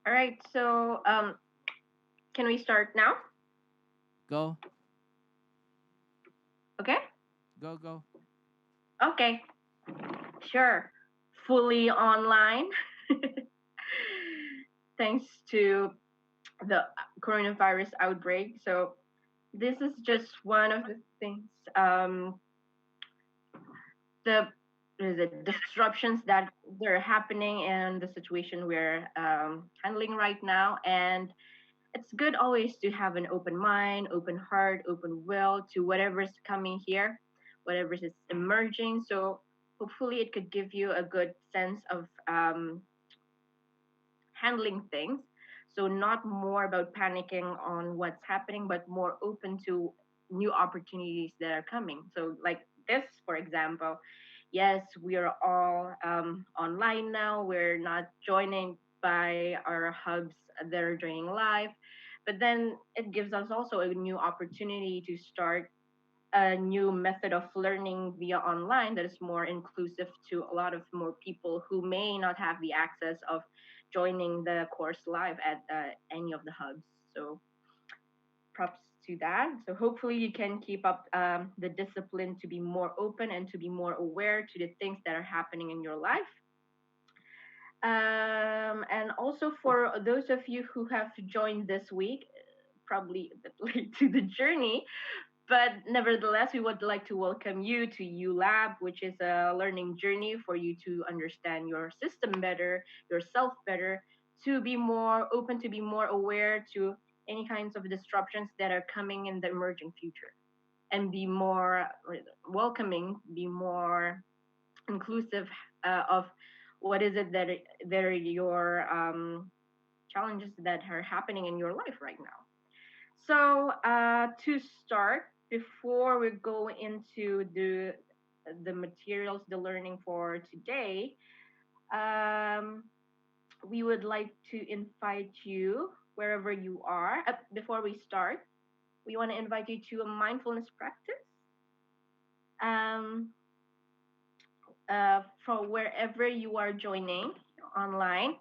All right. So, can we start now? Go, Okay. go. Okay. Sure. Fully online. Thanks to the coronavirus outbreak. So, this is just one of the things. The disruptions that they're happening and the situation we're handling right now, and it's good always to have an open mind, open heart, open will to whatever's coming here, whatever is emerging. So hopefully it could give you a good sense of handling things. So not more about panicking on what's happening, but more open to new opportunities that are coming. So like this, for example, yes, we are all online now. We're not joining by our hubs that are joining live, but then it gives us also a new opportunity to start a new method of learning via online that is more inclusive to a lot of more people who may not have the access of joining the course live at any of the hubs. So props to that. So hopefully you can keep up the discipline to be more open and to be more aware to the things that are happening in your life. And also for those of you who have joined this week, probably a bit late to the journey, but nevertheless, we would like to welcome you to U.Lab, which is a learning journey for you to understand your system better, yourself better, to be more open, to be more aware to any kinds of disruptions that are coming in the emerging future, and be more welcoming, be more inclusive of what is it that are your challenges that are happening in your life right now. So to start, before we go into the materials, the learning for today, um, we would like to invite you wherever you are. Before we start, we want to invite you to a mindfulness practice. Um, from wherever you are joining online,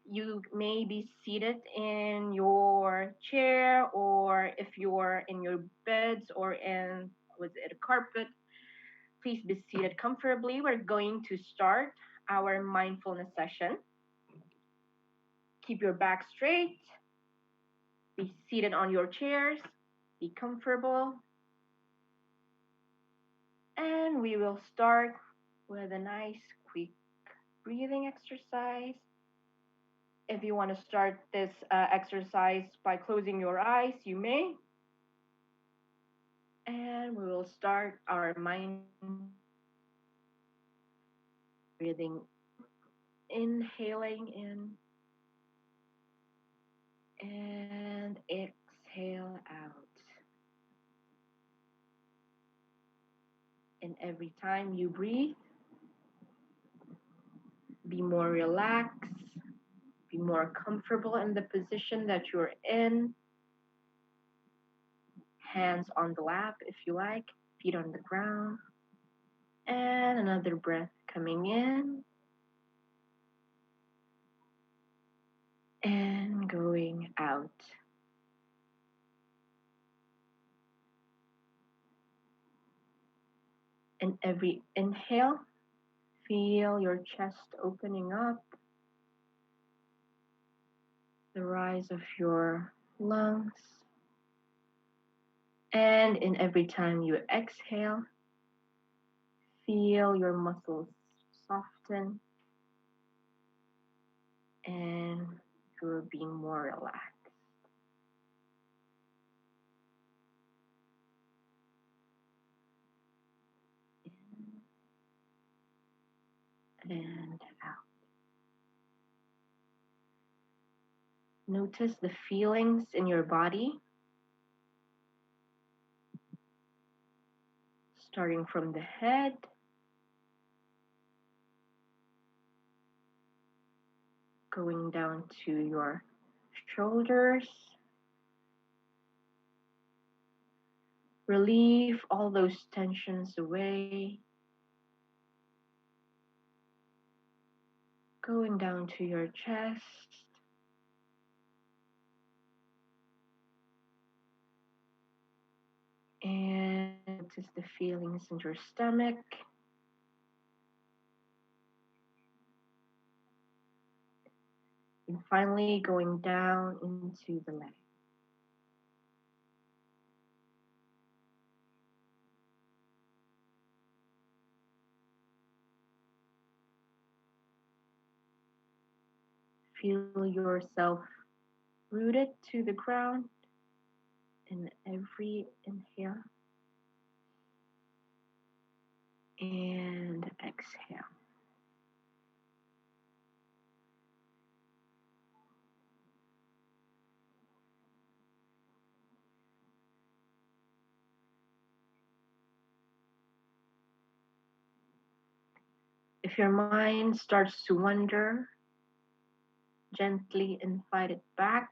you may be seated in your chair, or if you're in your beds or in was it a carpet, please be seated comfortably. We're going to start our mindfulness session. Keep your back straight, be seated on your chairs, be comfortable, and we will start with a nice quick breathing exercise. If you want to start this exercise by closing your eyes, you may. And we will start our mindfulness breathing, inhaling in and exhale out. And every time you breathe, be more relaxed, be more comfortable in the position that you're in. Hands on the lap if you like, feet on the ground. And another breath coming in and going out. And every inhale, feel your chest opening up, the rise of your lungs. And in every time you exhale, feel your muscles soften and you're being more relaxed. In and out. Notice the feelings in your body, starting from the head, going down to your shoulders. Relieve all those tensions away, going down to your chest, And notice the feelings in your stomach. And finally, going down into the leg. Feel yourself rooted to the ground in every inhale and exhale. If your mind starts to wander, gently invite it back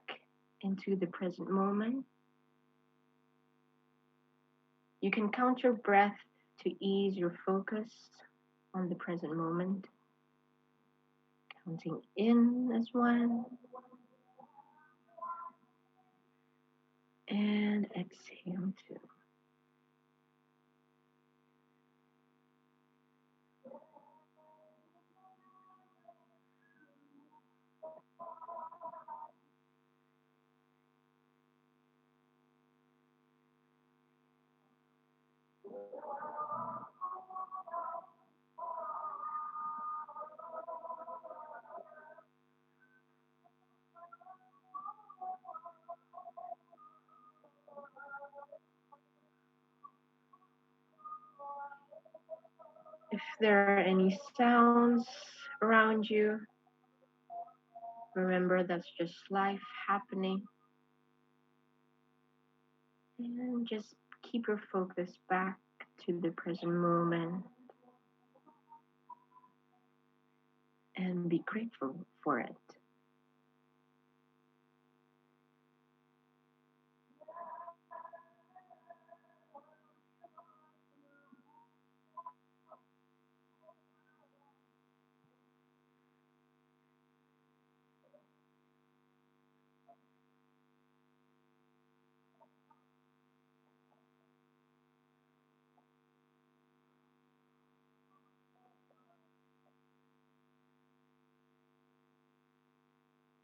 into the present moment. You can count your breath to ease your focus on the present moment. Counting in as one and exhale two. If there are any sounds around you, remember that's just life happening. And just keep your focus back to the present moment and be grateful for it.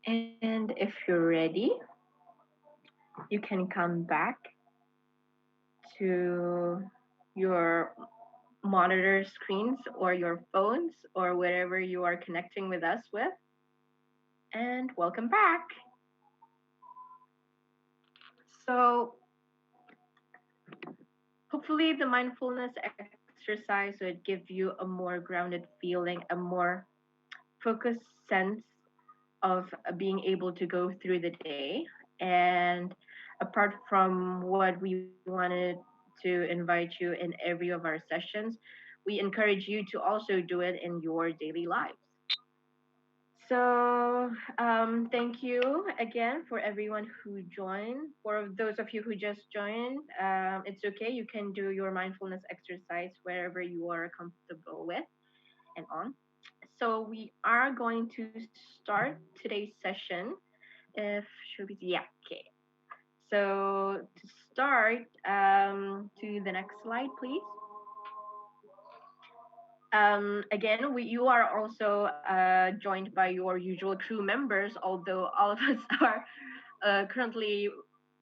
And if you're ready, you can come back to your monitor screens or your phones or wherever you are connecting with us with. And welcome back. So, hopefully, the mindfulness exercise would give you a more grounded feeling, a more focused sense of being able to go through the day. And apart from what we wanted to invite you in every of our sessions, we encourage you to also do it in your daily lives. So, thank you again for everyone who joined. For those of you who just joined, it's okay. You can do your mindfulness exercise wherever you are comfortable with and on. So, we are going to start today's session. If should we? Yeah, okay. So, to start, to the next slide, please. You are also joined by your usual crew members, although all of us are currently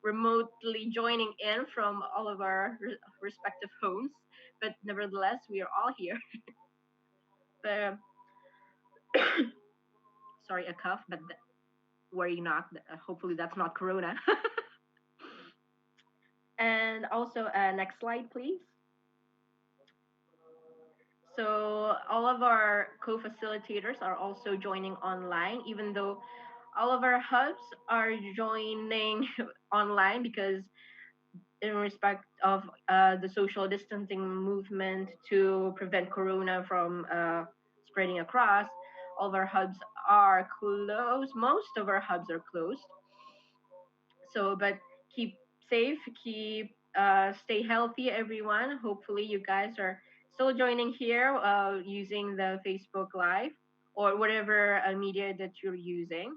remotely joining in from all of our respective homes. But nevertheless, we are all here. But, sorry, a cough, but worry not. Hopefully, that's not corona. And also, next slide, please. So all of our co-facilitators are also joining online, even though all of our hubs are joining online because in respect of the social distancing movement to prevent corona from spreading across, all of our hubs are closed. Most of our hubs are closed. So, but keep safe, stay healthy, everyone. Hopefully, you guys are still joining here using the Facebook Live or whatever media that you're using.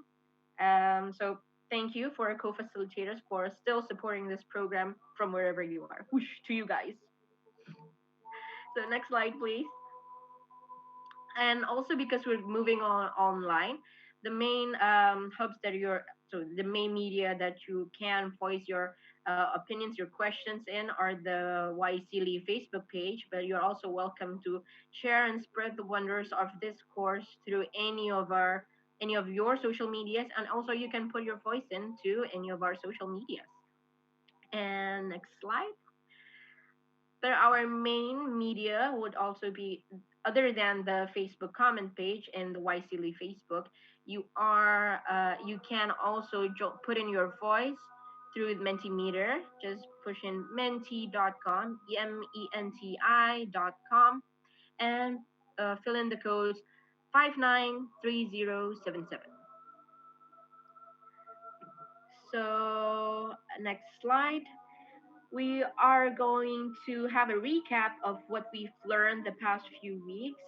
So Thank you for our co-facilitators for still supporting this program from wherever you are. Whoosh to you guys. So next slide, please. And also because we're moving on online, the main hubs that you're so the main media that you can voice your opinions, your questions in are the YCLE Facebook page, but you're also welcome to share and spread the wonders of this course through any of your social medias, and also you can put your voice into any of our social medias. And next slide. But our main media would also be, other than the Facebook comment page and the YCLE Facebook, you can also put in your voice through Mentimeter. Just push in menti.com, menti.com, and fill in the codes 593077. So next slide. We are going to have a recap of what we've learned the past few weeks.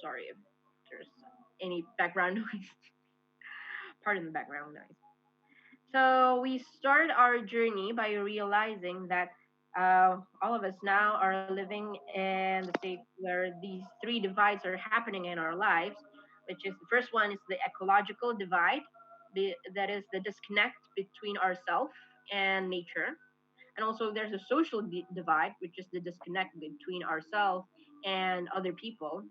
Sorry if there's any background noise. Pardon the background noise. So we start our journey by realizing that all of us now are living in the state where these three divides are happening in our lives, which is the first one is the ecological divide, that is the disconnect between ourselves and nature. And also there's a social divide, which is the disconnect between ourselves and other people.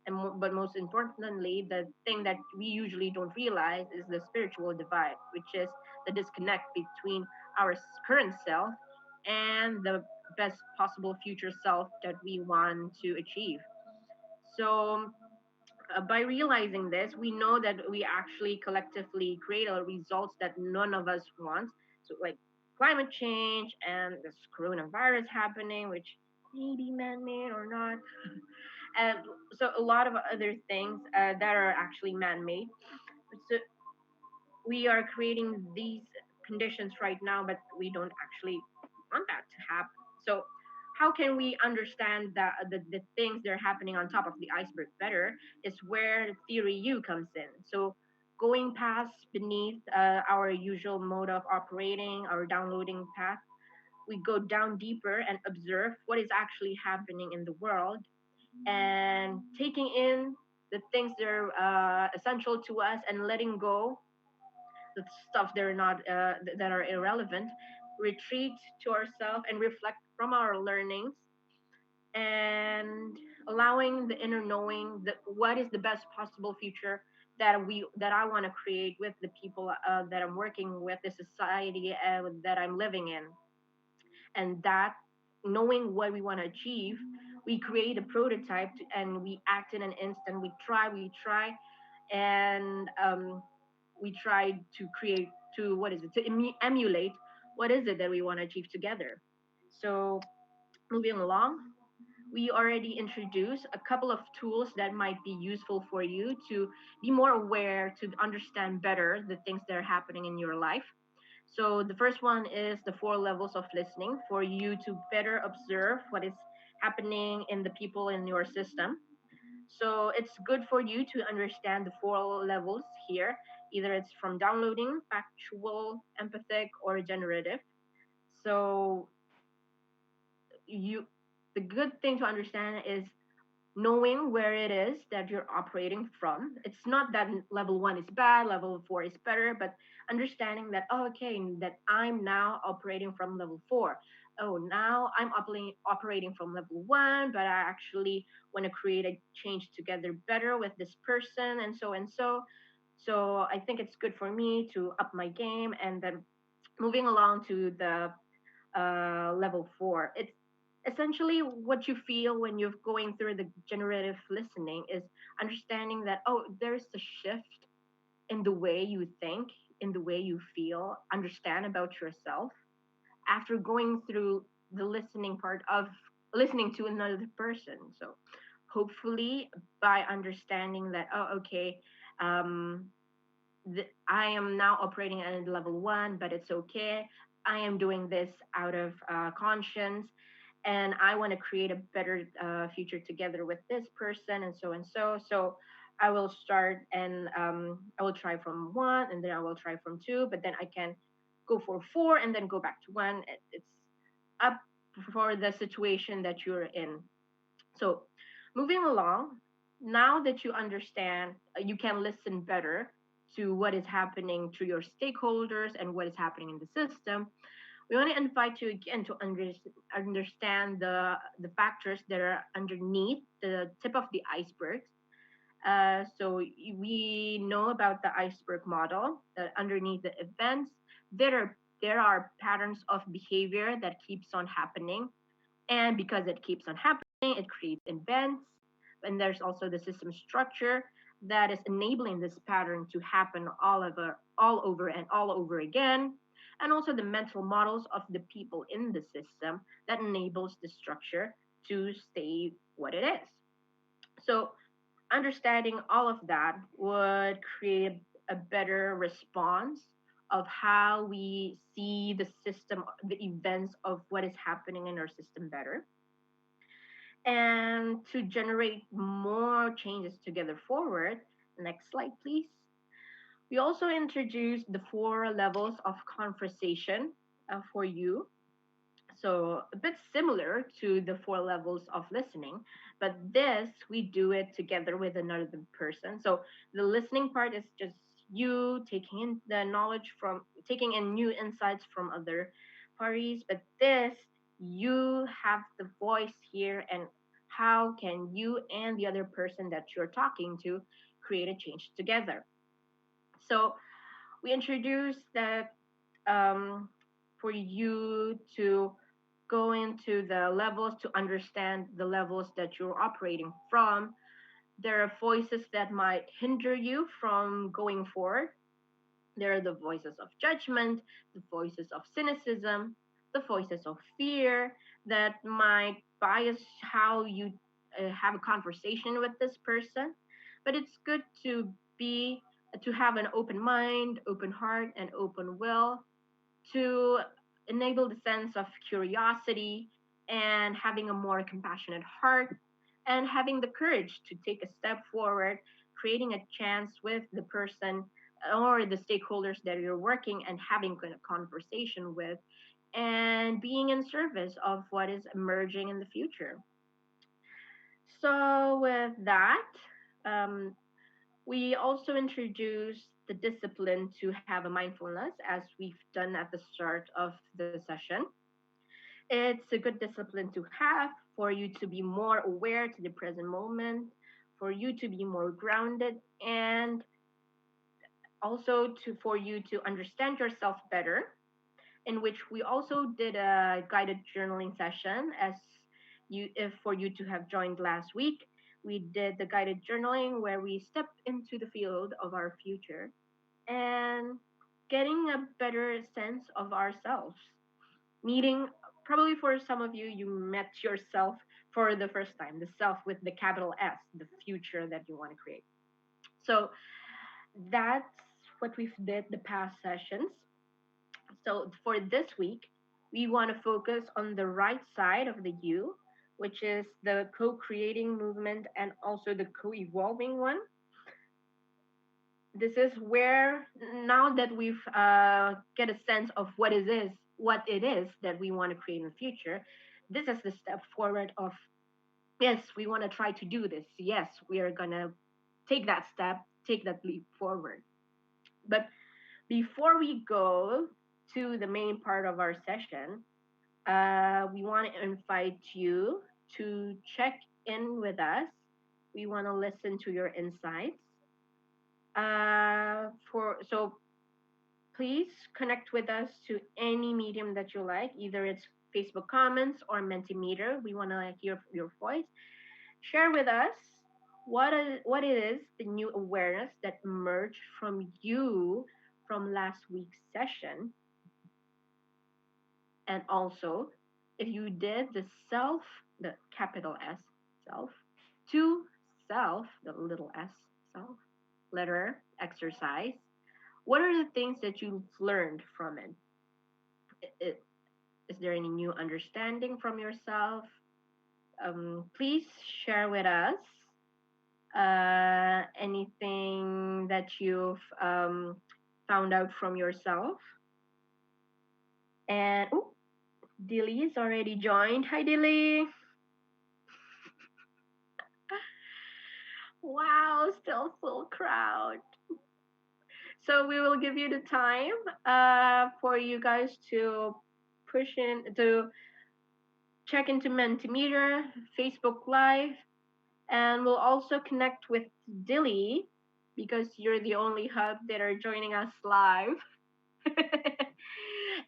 But most importantly, the thing that we usually don't realize is the spiritual divide, which is the disconnect between our current self and the best possible future self that we want to achieve. So by realizing this, we know that we actually collectively create a results that none of us wants. So like climate change and this coronavirus happening, which may be man-made or not. And so a lot of other things that are actually man-made. So we are creating these conditions right now, but we don't actually want that to happen. So how can we understand that the things that are happening on top of the iceberg better is where theory U comes in. So going past beneath our usual mode of operating, our downloading path, we go down deeper and observe what is actually happening in the world and taking in the things that are essential to us and letting go the stuff that are not that are irrelevant, retreat to ourselves and reflect from our learnings, and allowing the inner knowing that what is the best possible future that I want to create with the people that I'm working with, the society that I'm living in, and that knowing what we want to achieve, we create a prototype and we act in an instant. We try, and we try to create to what is it to emulate what is it that we want to achieve together. So moving along, we already introduced a couple of tools that might be useful for you to be more aware, to understand better the things that are happening in your life. So the first one is the four levels of listening for you to better observe what is happening in the people in your system. So it's good for you to understand the four levels here. Either it's from downloading, factual, empathic, or generative. So you the good thing to understand is knowing where it is that you're operating from. It's not that level one is bad, level four is better, but understanding that, oh, okay, that I'm now operating from level four. Oh, now I'm operating from level one, but I actually want to create a change together better with this person, and so and so. So I think it's good for me to up my game, and then moving along to the level four. It's essentially what you feel when you're going through the generative listening is understanding that, oh, there's a shift in the way you think, in the way you feel, understand about yourself after going through the listening part of listening to another person. So hopefully by understanding that, oh, okay, um, I am now operating at level one, but it's okay. I am doing this out of conscience, and I want to create a better future together with this person, and so and so. So I will start and I will try from one, and then I will try from two, but then I can go for four and then go back to one. It's up for the situation that you're in. So, moving along, now that you understand, you can listen better to what is happening to your stakeholders and what is happening in the system. We want to invite you again to understand the factors that are underneath the tip of the iceberg. So we know about the iceberg model. That underneath the events, there are patterns of behavior that keeps on happening, and because it keeps on happening, it creates events. And there's also the system structure that is enabling this pattern to happen all over again. And also the mental models of the people in the system that enables the structure to stay what it is. So understanding all of that would create a better response of how we see the system, the events of what is happening in our system better, and to generate more changes together forward. Next slide, please. We also introduced the four levels of conversation for you. So a bit similar to the four levels of listening, but this we do it together with another person. So the listening part is just you taking in the knowledge from taking in new insights from other parties, but this you have the voice here, and how can you and the other person that you're talking to create a change together. So we introduced that for you to go into the levels to understand the levels that you're operating from. There are voices that might hinder you from going forward. There are the voices of judgment, the voices of cynicism, the voices of fear that might bias how you have a conversation with this person. But it's good be to have an open mind, open heart, and open will to enable the sense of curiosity and having a more compassionate heart and having the courage to take a step forward, creating a chance with the person or the stakeholders that you're working and having a conversation with, and being in service of what is emerging in the future. So, with that, um, we also introduce the discipline to have a mindfulness, as we've done at the start of the session. It's a good discipline to have for you to be more aware to the present moment, for you to be more grounded, and also to for you to understand yourself better, in which we also did a guided journaling session as you if for you to have joined last week. We did the guided journaling where we step into the field of our future and getting a better sense of ourselves. Meeting, probably for some of you, you met yourself for the first time, the self with the capital S, the future that you want to create. So that's what we've did the past sessions. So for this week, we want to focus on the right side of the U, which is the co-creating movement and also the co-evolving one. This is where now that we've get a sense of what it is that we want to create in the future, this is the step forward of yes, we want to try to do this. Yes, we are gonna take that step, take that leap forward. But before we go to the main part of our session, we want to invite you to check in with us. We want to listen to your insights. For so please connect with us to any medium that you like, either it's Facebook comments or Mentimeter. We want to hear your voice. Share with us what it is the new awareness that emerged from you from last week's session, and also if you did the self, the capital S self, to self, the little s self letter exercise. What are the things that you've learned from it? Is there any new understanding from yourself? Please share with us. Anything that you've found out from yourself. And oh, Dilly is already joined. Hi, Dilly. Wow, still full crowd. So we will give you the time for you guys to push in to check into Mentimeter, Facebook Live, and we'll also connect with Dilly because you're the only hub that are joining us live.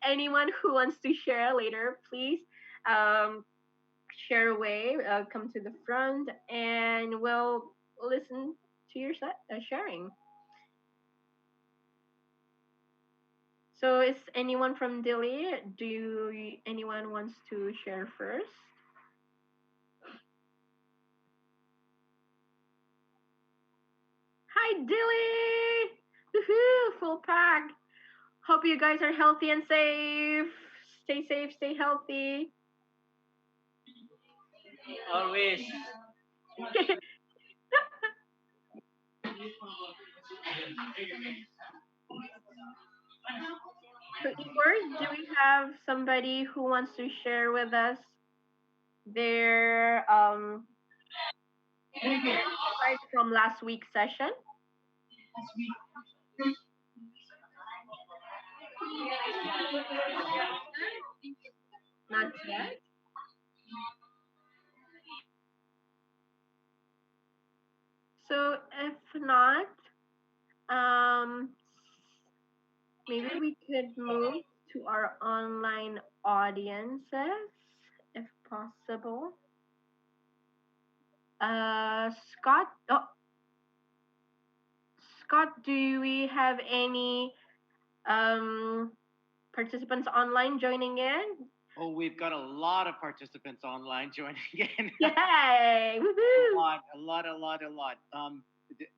Anyone who wants to share later, please um, share away, come to the front, and we'll listen to your sharing. So, is anyone from Delhi? Anyone wants to share first? Hi, Dilly! Woohoo! Full pack. Hope you guys are healthy and safe. Stay safe, stay healthy. Always. So, Igor, do we have somebody who wants to share with us their insights from last week's session? Not yet. So, if not, um, maybe we could move to our online audiences, if possible. Scott, oh, Scott, do we have any participants online joining in? Oh, we've got a lot of participants online joining in. Yay! Woohoo! A lot.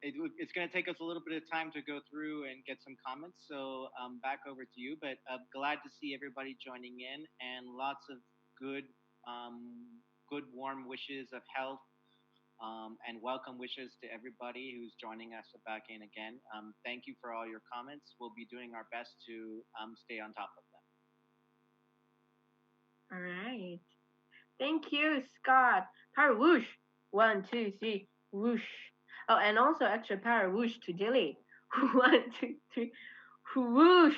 It's going to take us a little bit of time to go through and get some comments. So back over to you. But glad to see everybody joining in and lots of good, good warm wishes of health and welcome wishes to everybody who's joining us back in again. Thank you for all your comments. We'll be doing our best to stay on top of them. All right. Thank you, Scott. Power whoosh. 1, 2, 3, whoosh. Oh, and also extra power whoosh to Dilly. 1, 2, 3, whoosh.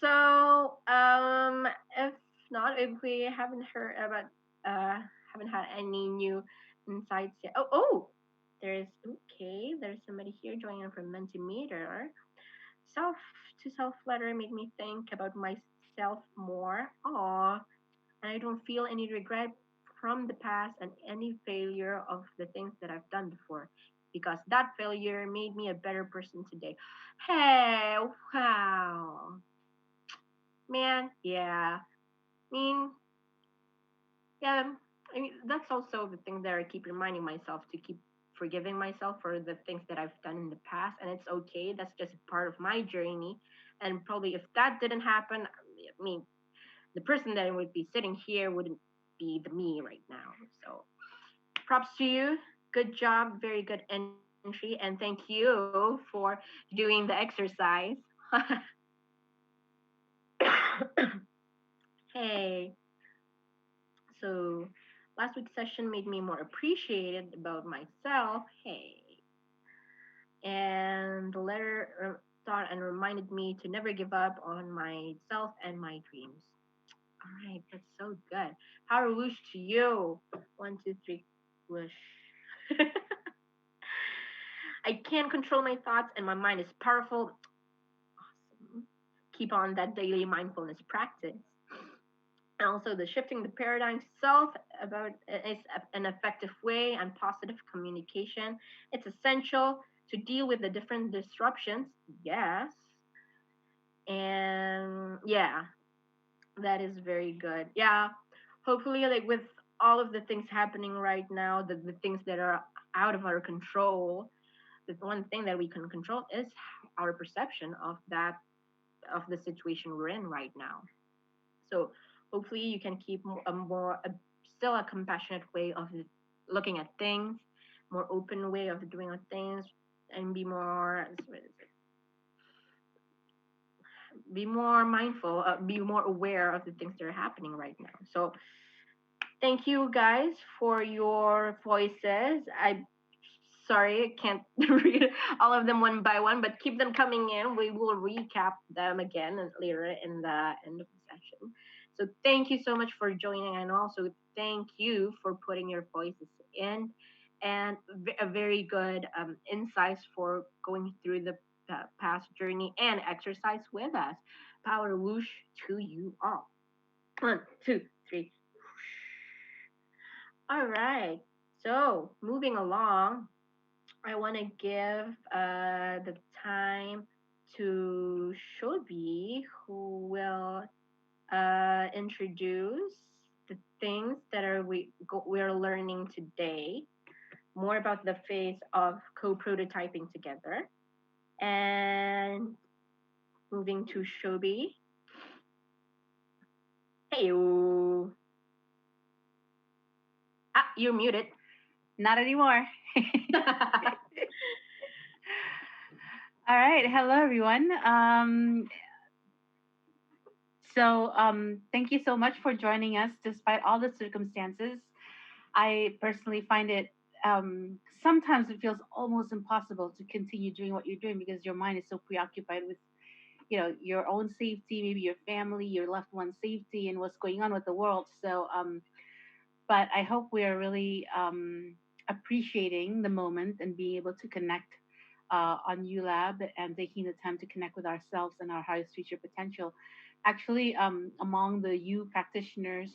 So, if not, if we haven't heard about, haven't had any new insights yet. There's somebody here joining from Mentimeter. Self to self letter made me think about myself more. Aw, and I don't feel any regret from the past and any failure of the things that I've done before because that failure made me a better person today. Hey, wow. Man, yeah. I mean, yeah, I mean, that's also the thing that I keep reminding myself to keep forgiving myself for the things that I've done in the past. And it's okay. That's just part of my journey. And probably if that didn't happen, I mean, the person that would be sitting here wouldn't be the me right now. So props to you. Good job. Very good entry. And thank you for doing the exercise. Hey. So last week's session made me more appreciated about myself. Hey. And the letter thought and reminded me to never give up on myself and my dreams. All right, that's so good. Power whoosh to you. 1, 2, 3, whoosh. I can control my thoughts and my mind is powerful. Awesome. Keep on that daily mindfulness practice. And also the shifting the paradigm self about is an effective way and positive communication. It's essential to deal with the different disruptions. Yes. And yeah, that is very good. Yeah. Hopefully like with all of the things happening right now, the things that are out of our control, the one thing that we can control is our perception of the situation we're in right now. So hopefully you can keep still a compassionate way of looking at things, more open way of doing things, and be more mindful, be more aware of the things that are happening right now. So thank you guys for your voices. I sorry I can't read all of them one by one, but keep them coming in. We will recap them again later in the end of the session. So thank you so much for joining, and also thank you for putting your voices in, and a very good insights for going through the past journey and exercise with us. Power whoosh to you all. One, two, three. All right. So moving along, I want to give the time to Shobi, who will introduce the things that we're learning today, more about the phase of co-prototyping together. And moving to Shobi. Hey, you're muted. Not anymore. All right. Hello, everyone. Thank you so much for joining us despite all the circumstances. I personally find it sometimes it feels almost impossible to continue doing what you're doing because your mind is so preoccupied with, your own safety, maybe your family, your loved one's safety, and what's going on with the world. But I hope we are really appreciating the moment and being able to connect on U.Lab and taking the time to connect with ourselves and our highest future potential. Actually, among the U practitioners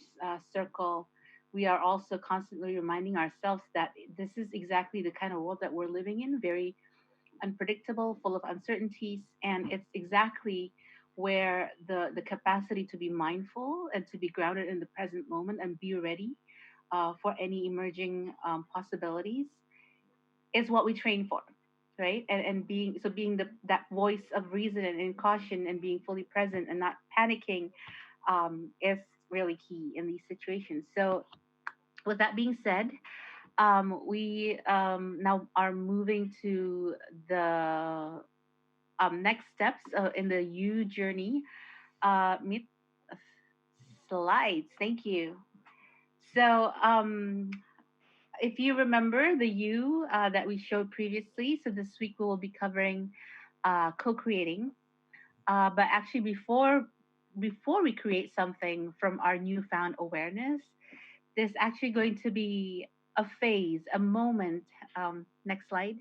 circle, we are also constantly reminding ourselves that this is exactly the kind of world that we're living in, very unpredictable, full of uncertainties, and it's exactly where the capacity to be mindful and to be grounded in the present moment and be ready for any emerging possibilities is what we train for, right? And being that voice of reason and caution and being fully present and not panicking is really key in these situations. So with that being said, we now are moving to the next steps in the U journey. Meet slides. Thank you. So, if you remember the U that we showed previously, so this week we will be covering co-creating. But actually, before we create something from our newfound awareness, there's actually going to be a phase, a moment. Next slide,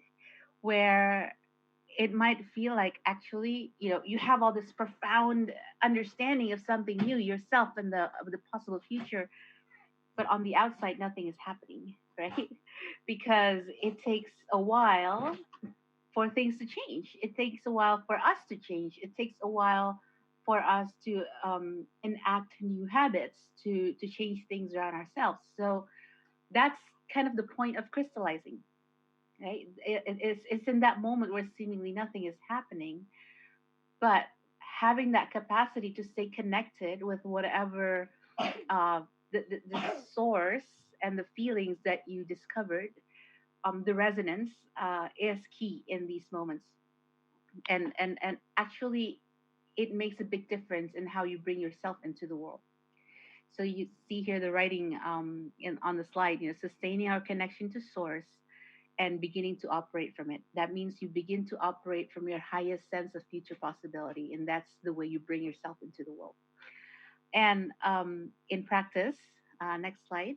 where it might feel like actually, you have all this profound understanding of something new yourself and the possible future, but on the outside nothing is happening, right? Because it takes a while for things to change. It takes a while for us to change. It takes a while for us to enact new habits, to change things around ourselves. So that's kind of the point of crystallizing, right? It's in that moment where seemingly nothing is happening, but having that capacity to stay connected with whatever uh, the source and the feelings that you discovered, the resonance is key in these moments. And actually, it makes a big difference in how you bring yourself into the world. So you see here the writing on the slide, sustaining our connection to source and beginning to operate from it. That means you begin to operate from your highest sense of future possibility, and that's the way you bring yourself into the world. And in practice, next slide,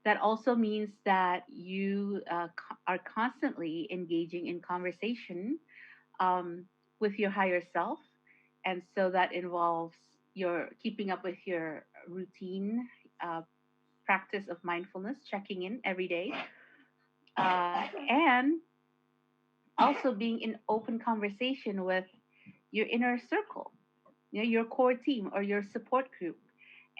that also means that you are constantly engaging in conversation with your higher self. And so that involves your keeping up with your routine practice of mindfulness, checking in every day, and also being in open conversation with your inner circle, your core team or your support group,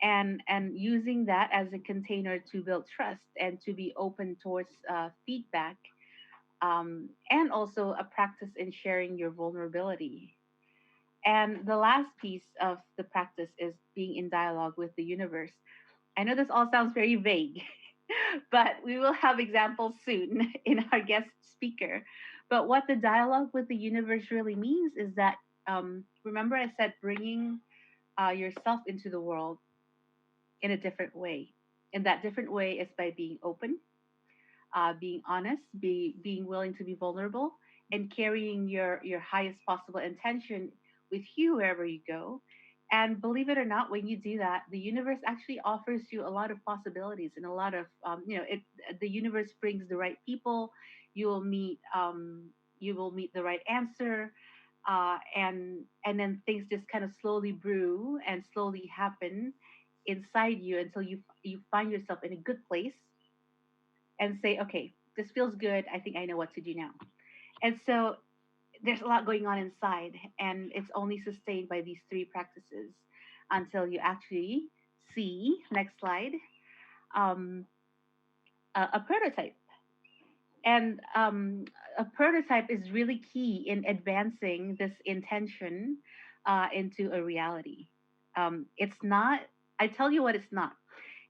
and using that as a container to build trust and to be open towards feedback, and also a practice in sharing your vulnerability. And the last piece of the practice is being in dialogue with the universe. I know this all sounds very vague, But we will have examples soon in our guest speaker. But what the dialogue with the universe really means is that, remember, I said bringing yourself into the world in a different way. And that different way is by being open, being honest, being willing to be vulnerable, and carrying your highest possible intention with you wherever you go. And believe it or not, when you do that, the universe actually offers you a lot of possibilities and a lot of the universe brings the right people. You will meet you will meet the right answer, and then things just kind of slowly brew and slowly happen inside you until you find yourself in a good place and say, okay, this feels good. I think I know what to do now. And so there's a lot going on inside, and it's only sustained by these three practices until you actually see, next slide, um, a prototype. And a prototype is really key in advancing this intention into a reality. It's not, I tell you what, it's not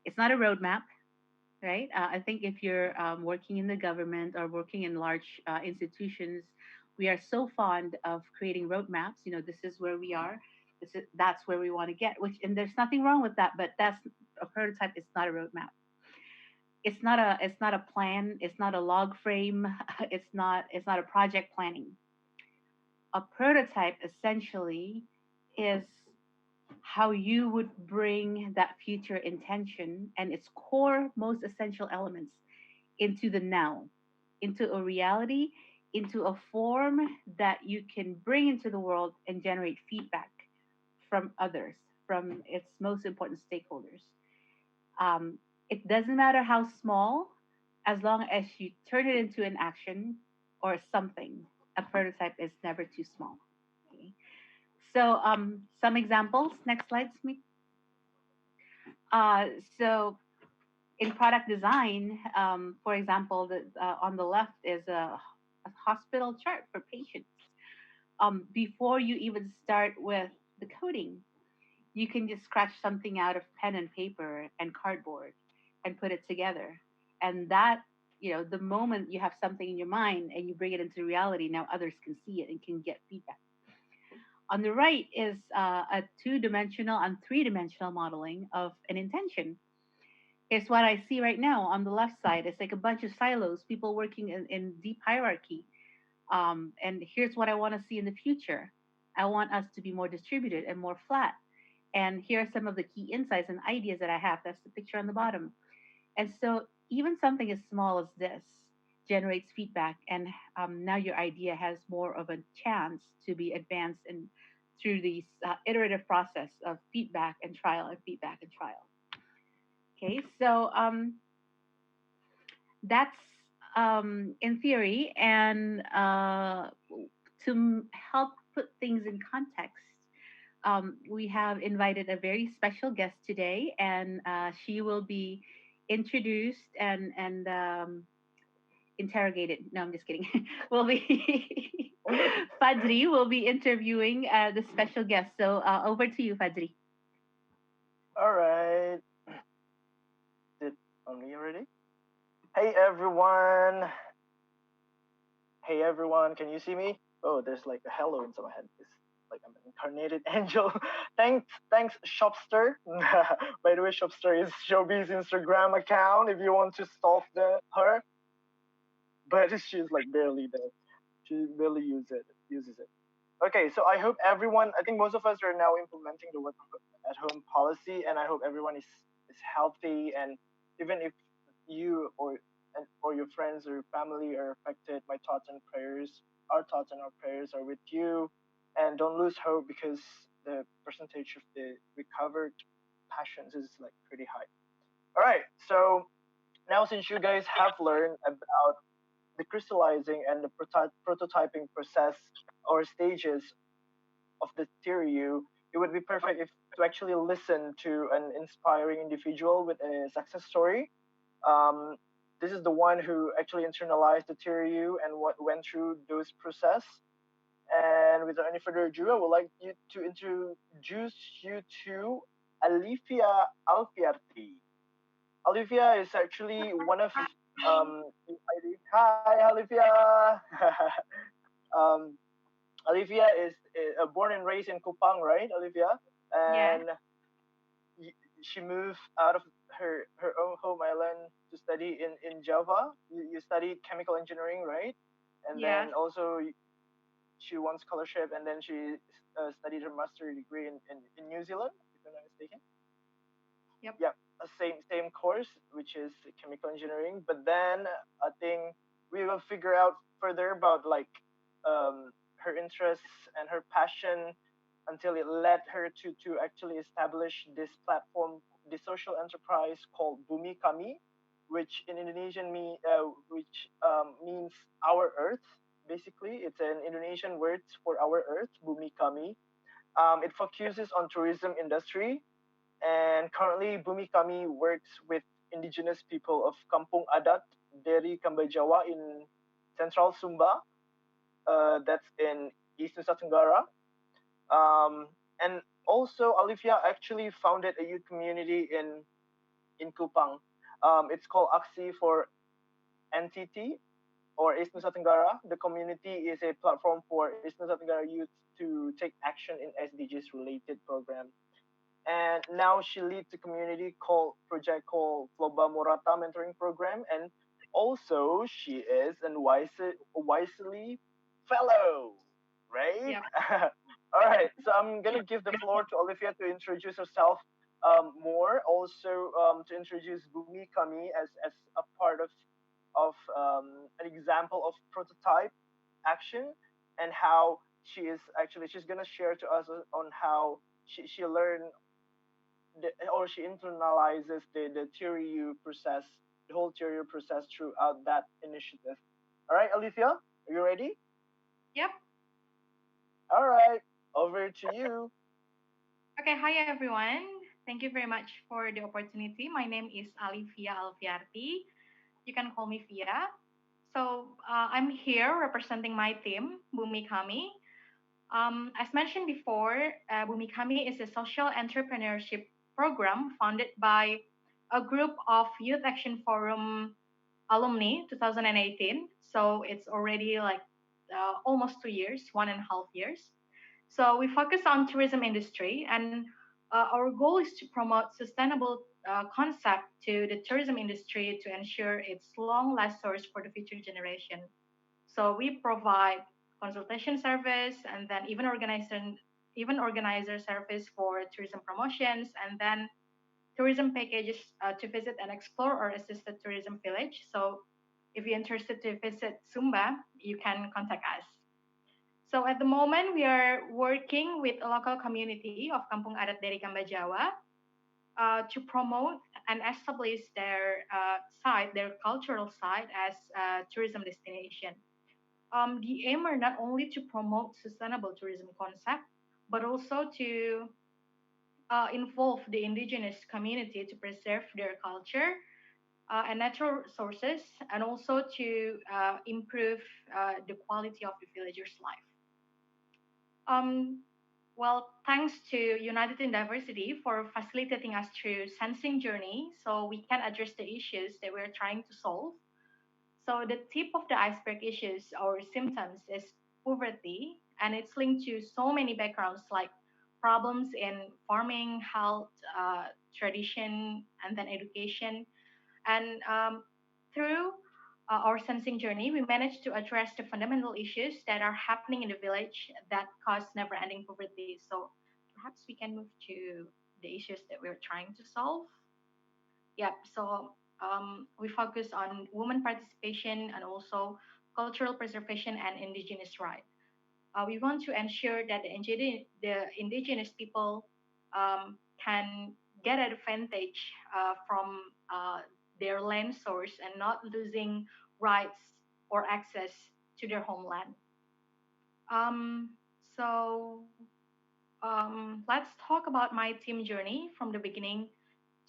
a roadmap, right? I think if you're working in the government or working in large institutions, we are so fond of creating roadmaps. You know, this is where we are. That's where we want to get. Which, and there's nothing wrong with that, but that's a prototype. It's not a roadmap. It's not a plan. It's not a log frame. It's not a project planning. A prototype essentially is how you would bring that future intention and its core most essential elements into the now, into a reality, into a form that you can bring into the world and generate feedback from others, from its most important stakeholders. It doesn't matter how small, as long as you turn it into an action or something. A prototype is never too small. Okay. So, some examples. Next slide, Smith. Uh, so, in product design, for example, on the left is a hospital chart for patients. Before you even start with the coding, you can just scratch something out of pen and paper and cardboard and put it together. And that, the moment you have something in your mind and you bring it into reality, now others can see it and can get feedback. On the right is a two-dimensional and three-dimensional modeling of an intention. Here's what I see right now on the left side. It's like a bunch of silos, people working in deep hierarchy. And here's what I want to see in the future. I want us to be more distributed and more flat. And here are some of the key insights and ideas that I have. That's the picture on the bottom. And so, even something as small as this generates feedback, and now your idea has more of a chance to be advanced and through the iterative process of feedback and trial and feedback and trial. Okay, so that's in theory, and to help put things in context, we have invited a very special guest today, and she will be introduced and interrogated. No, I'm just kidding. Will be Fadri will be interviewing the special guest. So over to you, Fadri. All right. Is it on me already? Hey everyone. Hey everyone. Can you see me? Oh, there's like a hello inside my head. It's like I'm an incarnated angel. thanks, Shopster. By the way, Shopster is Joby's Instagram account if you want to stalk her. But she's like barely there. She barely uses it. Okay, so I hope everyone. I think most of us are now implementing the work at home policy, and I hope everyone is healthy. And even if you or your friends or your family are affected, my thoughts and prayers, our thoughts and our prayers are with you. And don't lose hope because the percentage of the recovered patients is like pretty high. All right, so now since you guys have learned about the crystallizing and the prototyping process or stages of the Teori U, it would be perfect if to actually listen to an inspiring individual with a success story. This is the one who actually internalized the Teori U and what went through those process. And without any further ado, I would like you to introduce you to Alifia Alfiarti. Olivia is actually one of hi Olivia. um, Olivia is born and raised in Kupang, right, Olivia? Yeah. And she moved out of her own home island to study in Java. You studied chemical engineering, right? And Yeah. then also she won scholarship, and then she studied her master degree in New Zealand, if I'm not mistaken. Yep. Yeah, same course, which is chemical engineering. But then I think we will figure out further about like her interests and her passion until it led her to actually establish this platform, this social enterprise called Bumi Kami, which in Indonesian which means our earth. Basically, it's an Indonesian word for our earth, Bumi Kami. It focuses on tourism industry, and currently Bumi Kami works with indigenous people of Kampung Adat dari Kambajawa in Central Sumba. That's in East Nusa Tenggara. And also, Olivia actually founded a youth community in Kupang. It's called Aksi for NTT or East Nusa Tenggara. The community is a platform for East Nusa Tenggara youth to take action in SDGs related programs. And now she leads a community called project called Floba Morata mentoring program, and also she is an wisely fellow, right? Yep. All right, so I'm gonna give the floor to Olivia to introduce herself more, also to introduce Bumi Kami as a part of an example of prototype action, and how she's gonna share to us on how she learned or she internalizes the Teori U process, the whole Teori U process throughout that initiative. All right, Olivia, are you ready? Yep. All right, over to you. Okay. Hi, everyone. Thank you very much for the opportunity. My name is Alivia Alfiarti. You can call me Via. So I'm here representing my team, Bumi Kami. As mentioned before, Bumi Kami is a social entrepreneurship program founded by a group of Youth Action Forum alumni 2018. So it's already like almost 2 years, 1.5 years. So we focus on tourism industry, and our goal is to promote sustainable concept to the tourism industry to ensure its long lasters for the future generation. So we provide consultation service, and then even organizer service for tourism promotions, and then tourism packages to visit and explore our assisted tourism village. So if you're interested to visit Sumba, you can contact us. So at the moment, we are working with a local community of Kampung Adat dari Kambajawa to promote and establish their site, their cultural site as a tourism destination. The aim are not only to promote sustainable tourism concept, but also to involve the indigenous community to preserve their culture and natural resources, and also to improve the quality of the villagers' life. Um, well, thanks to United in Diversity for facilitating us through sensing journey, so we can address the issues that we're trying to solve. So the tip of the iceberg issues or symptoms is poverty, and it's linked to so many backgrounds like problems in farming, health, tradition, and then education. And through our sensing journey, we managed to address the fundamental issues that are happening in the village that cause never-ending poverty. So perhaps we can move to the issues that we're trying to solve. Yep. So we focus on women participation and also cultural preservation and indigenous rights. We want to ensure that the indigenous people can get advantage from their land source and not losing rights or access to their homeland. Um, so let's talk about my team journey from the beginning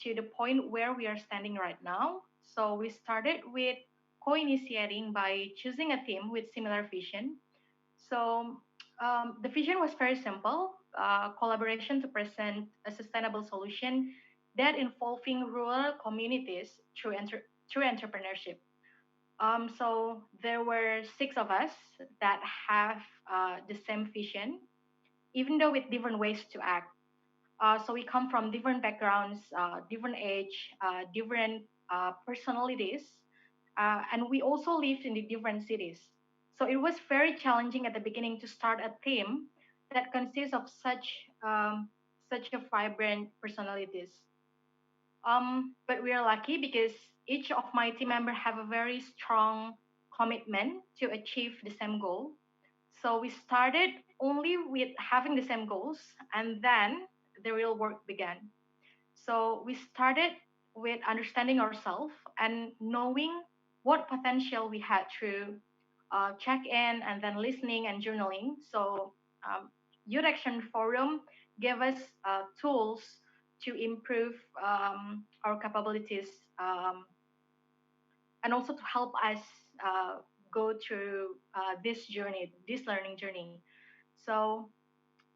to the point where we are standing right now. So we started with co-initiating by choosing a team with similar vision. So the vision was very simple: collaboration to present a sustainable solution that involving rural communities through entrepreneurship. So there were six of us that have the same vision, even though with different ways to act. So we come from different backgrounds, different age, different personalities, and we also lived in the different cities. So it was very challenging at the beginning to start a team that consists of such a vibrant personalities. But we are lucky because each of my team members have a very strong commitment to achieve the same goal. So we started only with having the same goals, and then the real work began. So we started with understanding ourselves and knowing what potential we had through check-in and then listening and journaling. So Youth Action Forum gave us tools to improve our capabilities, um, and also to help us go through this journey, this learning journey. So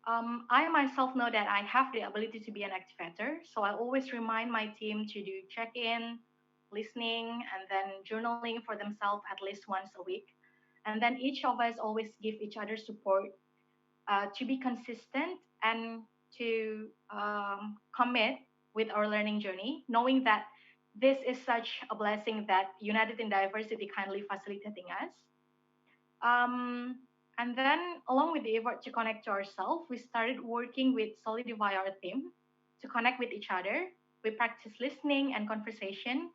I myself know that I have the ability to be an activator. So I always remind my team to do check in, listening, and then journaling for themselves at least once a week. And then each of us always give each other support to be consistent and to commit with our learning journey, knowing that this is such a blessing that United in Diversity kindly facilitating us. And then, along with the effort to connect to ourselves, we started working with Solidify our team to connect with each other. We practice listening and conversation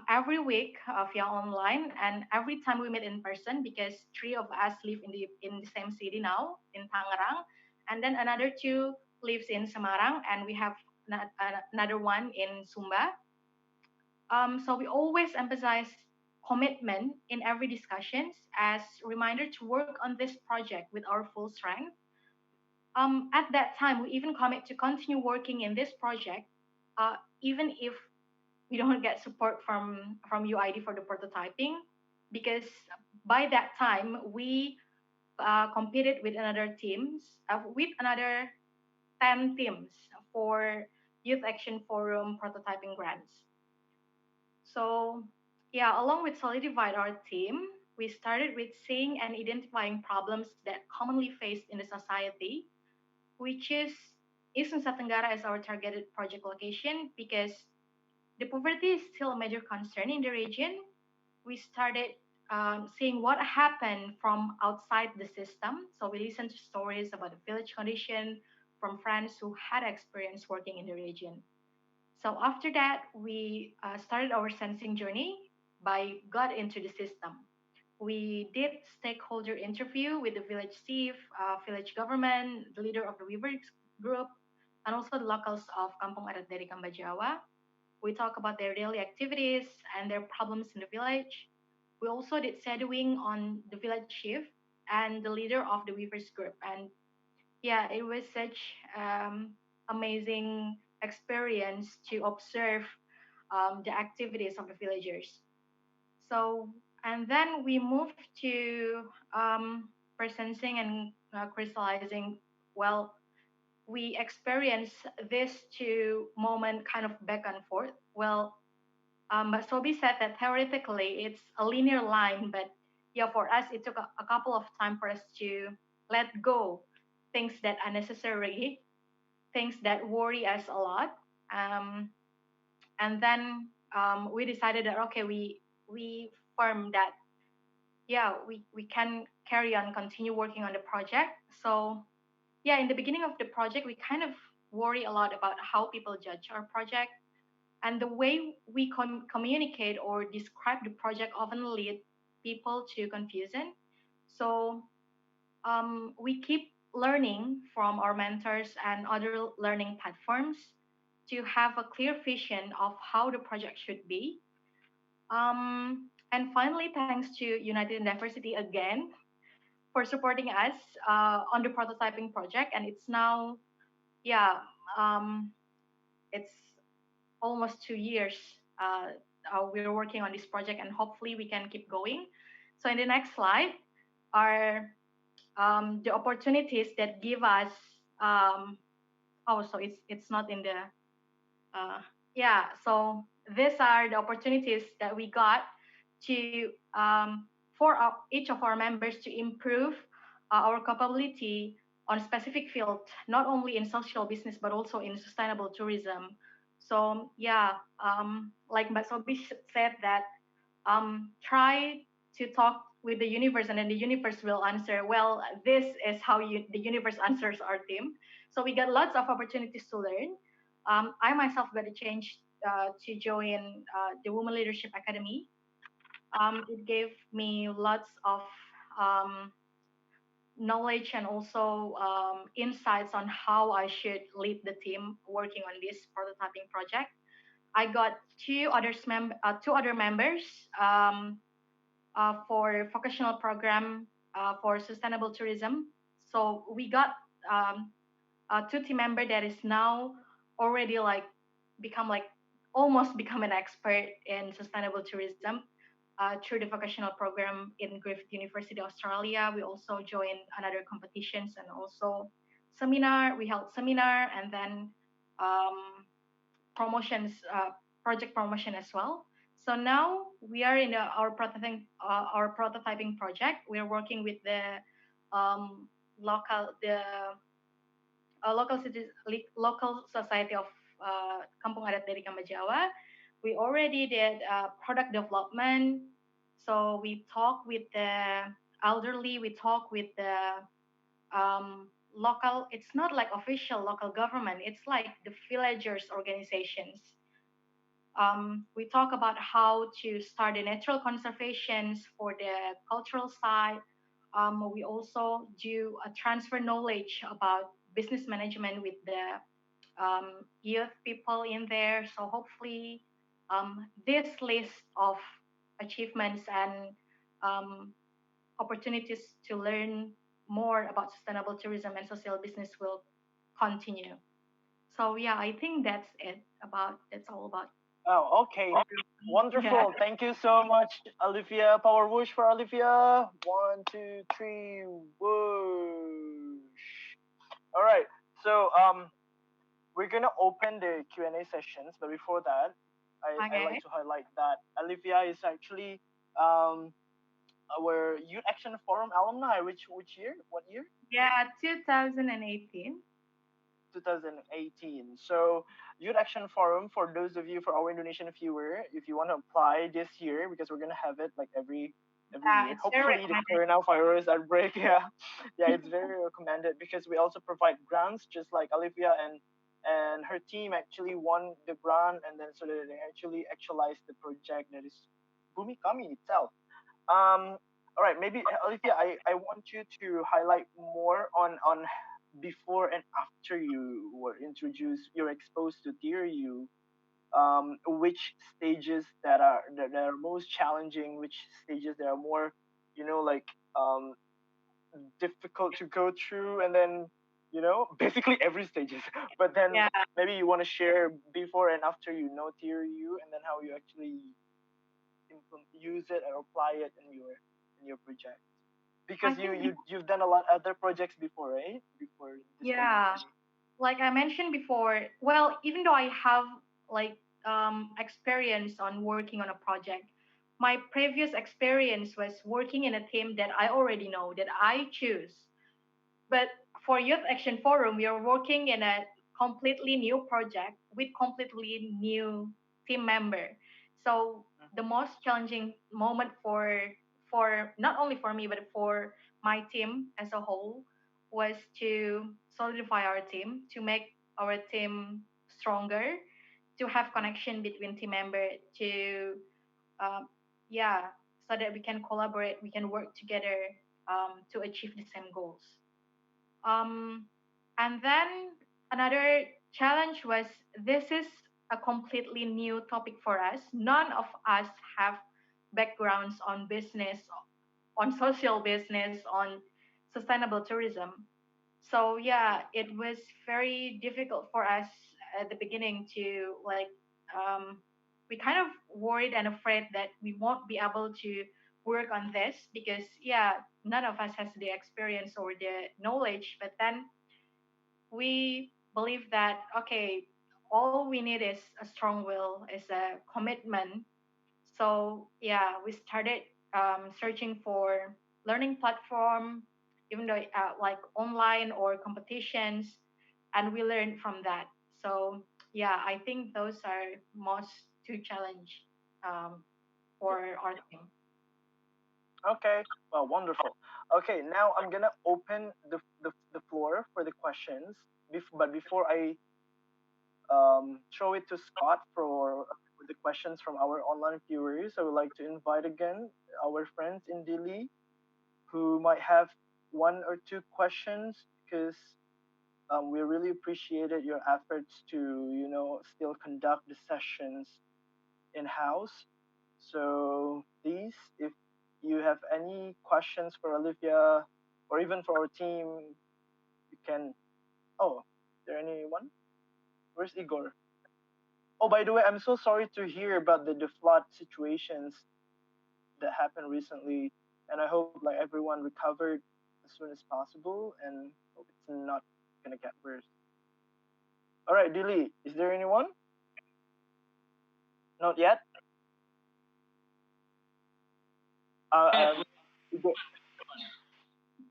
every week via online, and every time we meet in person because three of us live in the same city now in Tangerang, and then another two lives in Semarang, and we have another one in Sumba. So we always emphasize commitment in every discussions as reminder to work on this project with our full strength. At that time, we even commit to continue working in this project, even if we don't get support from UID for the prototyping, because by that time we competed with another 10 teams for Youth Action Forum prototyping grants. So, yeah, along with Solidified our team, we started with seeing and identifying problems that commonly faced in the society. We choose East Nusa Tenggara as our targeted project location because the poverty is still a major concern in the region. We started seeing what happened from outside the system. So we listened to stories about the village condition from friends who had experience working in the region. So after that, we started our sensing journey by got into the system. We did stakeholder interview with the village chief, village government, the leader of the weavers group, and also the locals of Kampung Adat dari Kambajawa. We talk about their daily activities and their problems in the village. We also did shadowing on the village chief and the leader of the weavers group. And yeah, it was such amazing experience to observe the activities of the villagers. So, and then we moved to presencing and crystallizing. Well, we experience this two moment kind of back and forth. Well, but Sobi said that theoretically it's a linear line, but yeah, for us it took a couple of time for us to let go things that are necessary, things that worry us a lot, um, and then we decided that okay, we firm that yeah we can carry on, continue working on the project. So yeah, in the beginning of the project, we kind of worry a lot about how people judge our project. And the way we communicate or describe the project often lead people to confusion. So we keep learning from our mentors and other learning platforms to have a clear vision of how the project should be. And finally, thanks to United in Diversity again for supporting us on the prototyping project. And it's now, yeah, um, it's almost 2 years. We're working on this project, and hopefully we can keep going. So in the next slide are the opportunities that give us. Oh, so it's not in the Uh, yeah, so these are the opportunities that we got to for each of our members to improve our capability on specific field, not only in social business but also in sustainable tourism. So yeah, like Mbak Sobi said that try to talk with the universe and then the universe will answer. Well, this is how the universe answers our team. So we got lots of opportunities to learn. I myself got a chance to join the Women Leadership Academy. It gave me lots of um, knowledge and also insights on how I should lead the team working on this prototyping project. I got two other members for vocational program for sustainable tourism. So we got two team member that is now already like become like almost become an expert in sustainable tourism through the vocational program in Griffith University, Australia. We also joined another competitions and also seminar. We held seminar and then um, promotions, project promotion as well. So now we are in our prototyping project. We are working with the um, the local society of Kampung Adat dari Jawa. We already did product development. So we talk with the elderly. We talk with the local. It's not like official local government. It's like the villagers organizations. We talk about how to start the natural conservations for the cultural side. We also do a transfer knowledge about business management with the youth people in there. So hopefully, this list of achievements and um, opportunities to learn more about sustainable tourism and social business will continue. So yeah, I think that's all about Oh, okay. yeah. Wonderful. Thank you so much, Olivia. Power whoosh for Olivia. One, two, three, whoosh. All right. So we're gonna open the Q&A sessions, but before that, I like Okay. to highlight that Olivia is actually um our Youth Action Forum alumni. Which year? What year? Yeah, 2018. 2018. So, Youth Action Forum, for those of you, for our Indonesian viewer, if you want to apply this year, because we're gonna have it like every Yeah, year. it's very Hopefully, the recommended. coronavirus outbreak, yeah, yeah, it's very recommended because we also provide grants, just like Olivia and her team actually won the grant, and then so that they actually actualized the project that is Bumi Kami itself. All right, maybe Olivia, I want you to highlight more on before and after you were introduced, you're exposed to Teori U, which stages that are most challenging, which stages that are more, like um, difficult to go through, and then basically every stages. But then Yeah, maybe you want to share before and after Teori U, and then how you actually use it or apply it in your project. I Because think you've done a lot other projects before, right? Before this yeah, organization. like I mentioned before, well, even though I have like experience on working on a project, my previous experience was working in a team that I already know that I choose. But for Youth Action Forum, we are working in a completely new project with completely new team member. So the most challenging moment for not only for me but for my team as a whole was to solidify our team, to make our team stronger, to have connection between team member, to um, yeah, so that we can collaborate, we can work together to achieve the same goals. Um, and then another challenge was this is a completely new topic for us. None of us have backgrounds on business, on social business, on sustainable tourism. So yeah, it was very difficult for us at the beginning to like we kind of worried and afraid that we won't be able to work on this because yeah, none of us has the experience or the knowledge. But then we believe that okay, all we need is a strong will, is a commitment. So yeah, we started searching for learning platform, even though like online or competitions, and we learned from that. So yeah, I think those are most two challenge um, for our team. Okay, well, wonderful. Okay, now I'm gonna open the floor for the questions. But before I throw it to Scott for the questions from our online viewers, I would like to invite again our friends in Delhi who might have one or two questions because we really appreciated your efforts to, still conduct the sessions in house. So please, if you have any questions for Olivia or even for our team, you can. Oh, is there anyone? Where's Igor? Oh, by the way, I'm so sorry to hear about the flood situations that happened recently, and I hope like everyone recovered as soon as possible, and hope it's not gonna get worse. All right, Dilly, is there anyone? Not yet. Eh, Igor,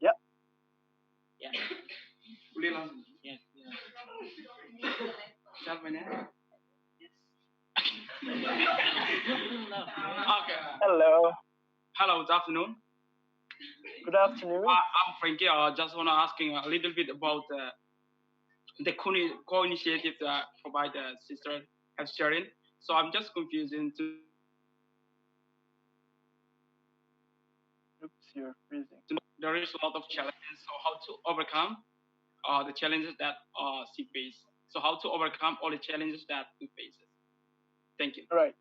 yeah. boleh langsung. Yes. Siapa ni? Okay. Hello. Hello, good afternoon. Good afternoon. I'm Frankie. I just want to asking a little bit about the co-initiative that provide the sister have sharing. So I'm just confused into Oops, you're freezing. there is a lot of challenges. So how to overcome the challenges that she face. So how to overcome all the challenges that we face. Thank you. All right.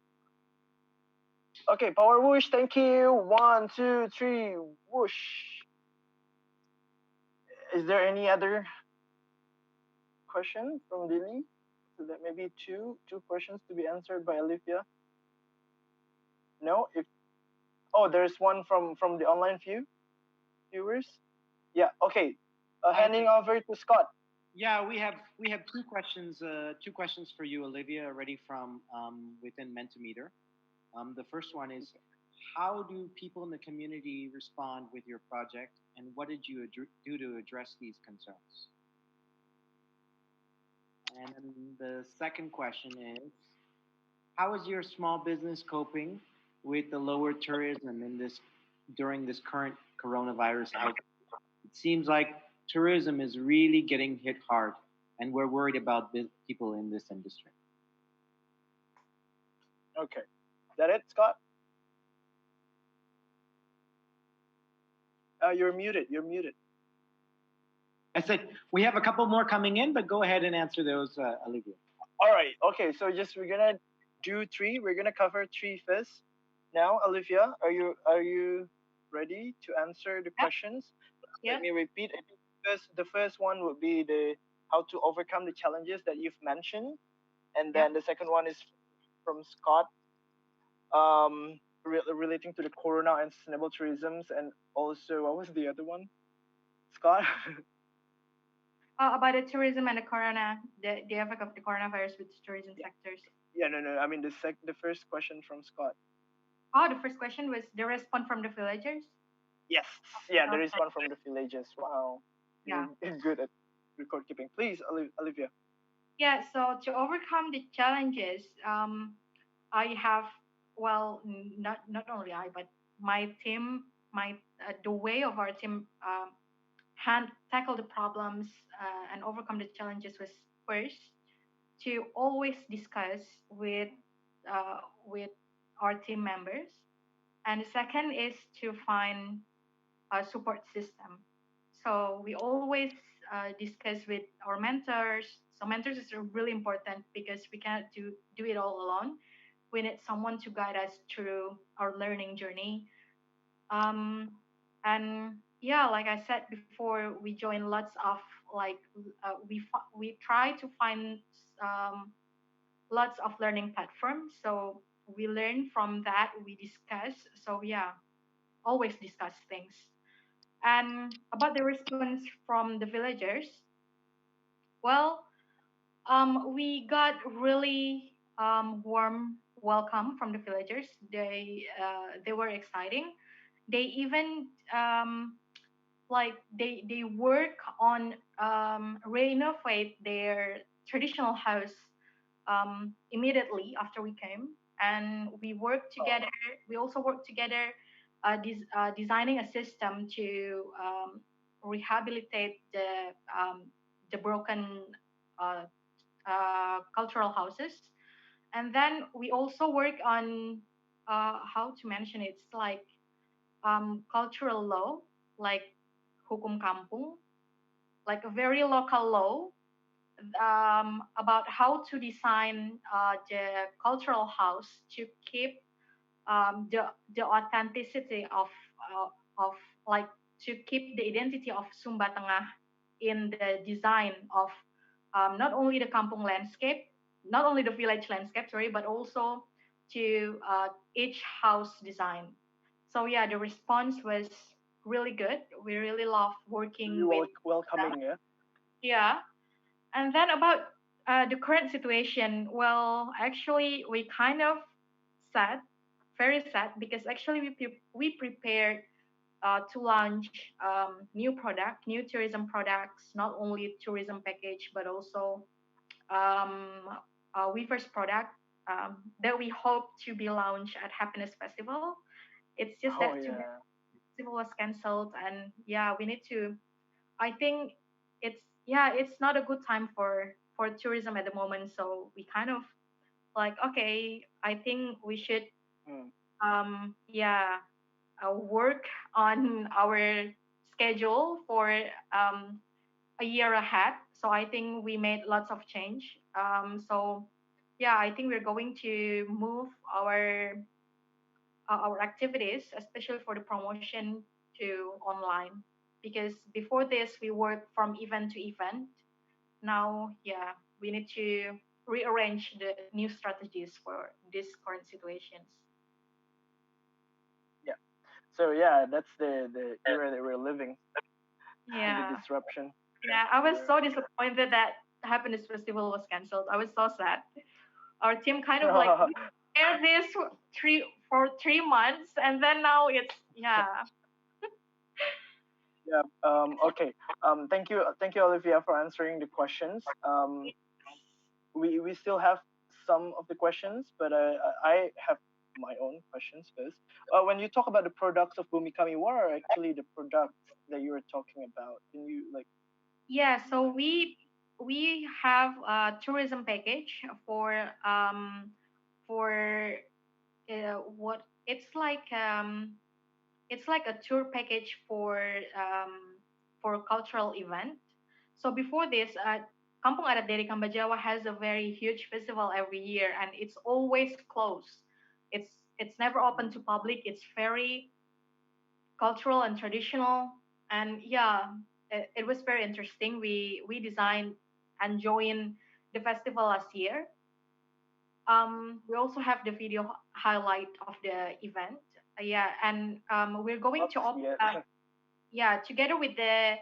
Okay, power whoosh. Thank you. 1, 2, 3, whoosh. Is there any other question from Lily? So that maybe two questions to be answered by Olivia. No, if there's one from the online viewers. Yeah. Okay. Handing over to Scott. Yeah, we have two questions for you, Olivia, already from within Mentimeter. The first one is, how do people in the community respond with your project, and what did you do to address these concerns? And then the second question is, how is your small business coping with the lower tourism in this during this current coronavirus outbreak? It seems like tourism is really getting hit hard, and we're worried about people in this industry. Okay. Is that it, Scott? You're muted. You're muted. I said we have a couple more coming in, but go ahead and answer those, Olivia. All right. Okay. So we're gonna do three. We're gonna cover three first. Now, Olivia, are you ready to answer the questions? Yeah. Let me repeat. I think the first one would be the how to overcome the challenges that you've mentioned, and then the second one is from Scott, relating to the corona and sustainable tourism, and also what was the other one, Scott? About the tourism and the corona, the effect of the coronavirus with tourism sectors. Yeah, no. I mean the first question from Scott. Oh, the first question was the response from the villagers. Yes. Yeah, there is one from the villages. Wow. Yeah. You're good at record keeping. Please, Olivia. Yeah. So to overcome the challenges, I have not only I but my team, the way of our team tackle the problems and overcome the challenges was first to always discuss with our team members, and the second is to find a support system. So we always discuss with our mentors. So mentors is really important because we cannot do it all alone. We need someone to guide us through our learning journey. Um, and yeah, like I said before, we join lots of like we try to find um, lots of learning platforms. So we learn from that. We discuss. So yeah, always discuss things. And about the response from the villagers, well, We got really warm welcome from the villagers. They were exciting. They even they work on renovate their traditional house immediately after we came, and we worked together. We also worked together, designing a system to rehabilitate the broken uh, cultural houses. And then we also work on how to mention it. It's like cultural law, like hukum kampung, like a very local law about how to design the cultural house to keep the authenticity of like to keep the identity of Sumba Tengah in the design of not only the kampung landscape, not only the village landscape, sorry, but also to each house design. So yeah, the response was really good. We really love working Really with welcoming, them. yeah. Yeah, and then about the current situation, well, actually, we kind of sad, very sad, because actually we prepared to launch new product, new tourism products, not only tourism package, but also we first product that we hope to be launched at Happiness Festival. It's just Oh that yeah. festival was cancelled, and yeah, we need to. I think it's yeah, it's not a good time for tourism at the moment. So we kind of like okay, I think we should Mm. yeah work on our schedule for a year ahead. So I think we made lots of change. So yeah, I think we're going to move our activities, especially for the promotion, to online, because before this we worked from event to event. Now, yeah, we need to rearrange the new strategies for these current situations. Yeah. So yeah, that's the era that we're living. Yeah, The disruption. yeah. I was Era. so disappointed that Happiness Festival was cancelled. I was so sad. Our team kind of like we prepared this for 3 months, and then now it's yeah. Yeah. Okay. Thank you, Olivia, for answering the questions. We still have some of the questions, but I have my own questions first. When you talk about the products of Bumikami, what are actually the products that you were talking about? Can you like? Yeah, so we have a tourism package for what it's like a tour package for cultural event. So before this, Kampung Adat dari Kambajawa has a very huge festival every year, and it's always closed. It's never open to public. It's very cultural and traditional, and yeah, it was very interesting. We designed and joined the festival last year. We also have the video highlight of the event. Yeah, and we're going Love to to see it. yeah, together with the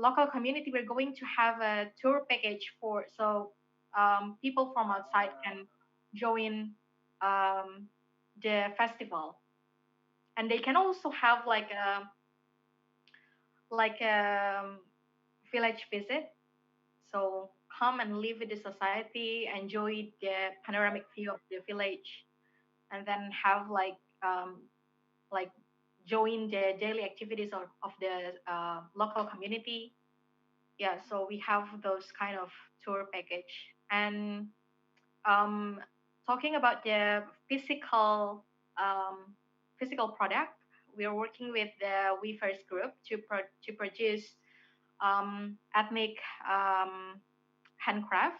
local community, we're going to have a tour package for so people from outside can join um, the festival, and they can also have like a village visit. So come and live with the society, enjoy the panoramic view of the village, and then have like join the daily activities of the local community. Yeah, so we have those kind of tour package. And um, talking about the um, physical product, we are working with the We First group to produce ethnic handcraft.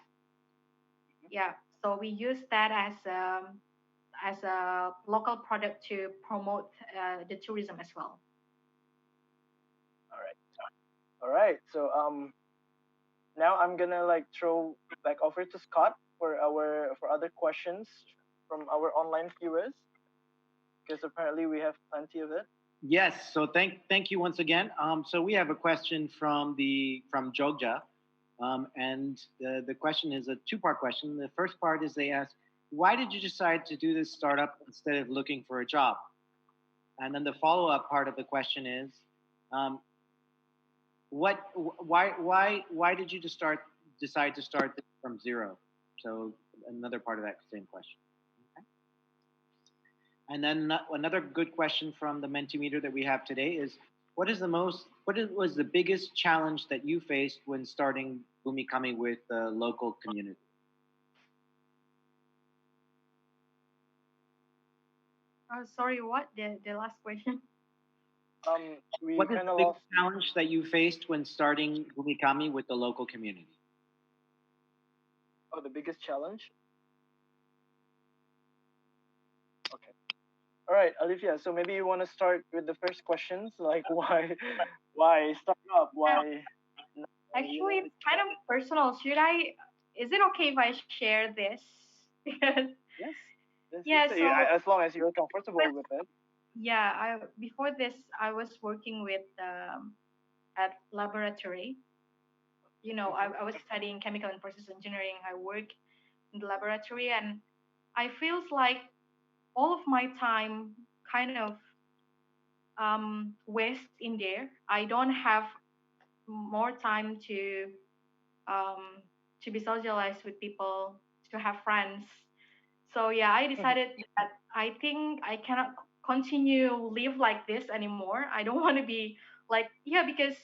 Yeah, so we use that as a local product to promote the tourism as well. All right. All right. So now I'm gonna like throw back over to Scott for other questions from our online viewers because apparently we have plenty of it. Yes. So thank you once again. So we have a question from Jogja. And the question is a two-part question. The first part is they ask, why did you decide to do this startup instead of looking for a job? And then the follow-up part of the question is, um, why did you decide to start this from zero? So another part of that same question. Okay. And then another good question from the Mentimeter that we have today is, was the biggest challenge that you faced when starting Bumikami with the local community? Sorry, what? The last question? We What is kind the of biggest lost. challenge that you faced when starting Bumikami with the local community? Oh, the biggest challenge. Okay. All right, Olivia. So maybe you want to start with the first questions, like why start up? Why? Actually, it's kind of personal. Is it okay if I share this? Because Yes. yeah, so as long as you're comfortable but with it. yeah, before this I was working with at laboratory. I was studying chemical and process engineering. I work in the laboratory, and I feels like all of my time kind of waste in there. I don't have more time um, to be socialized with people, to have friends. So yeah, I decided that I think I cannot continue live like this anymore. I don't want to be like, yeah, because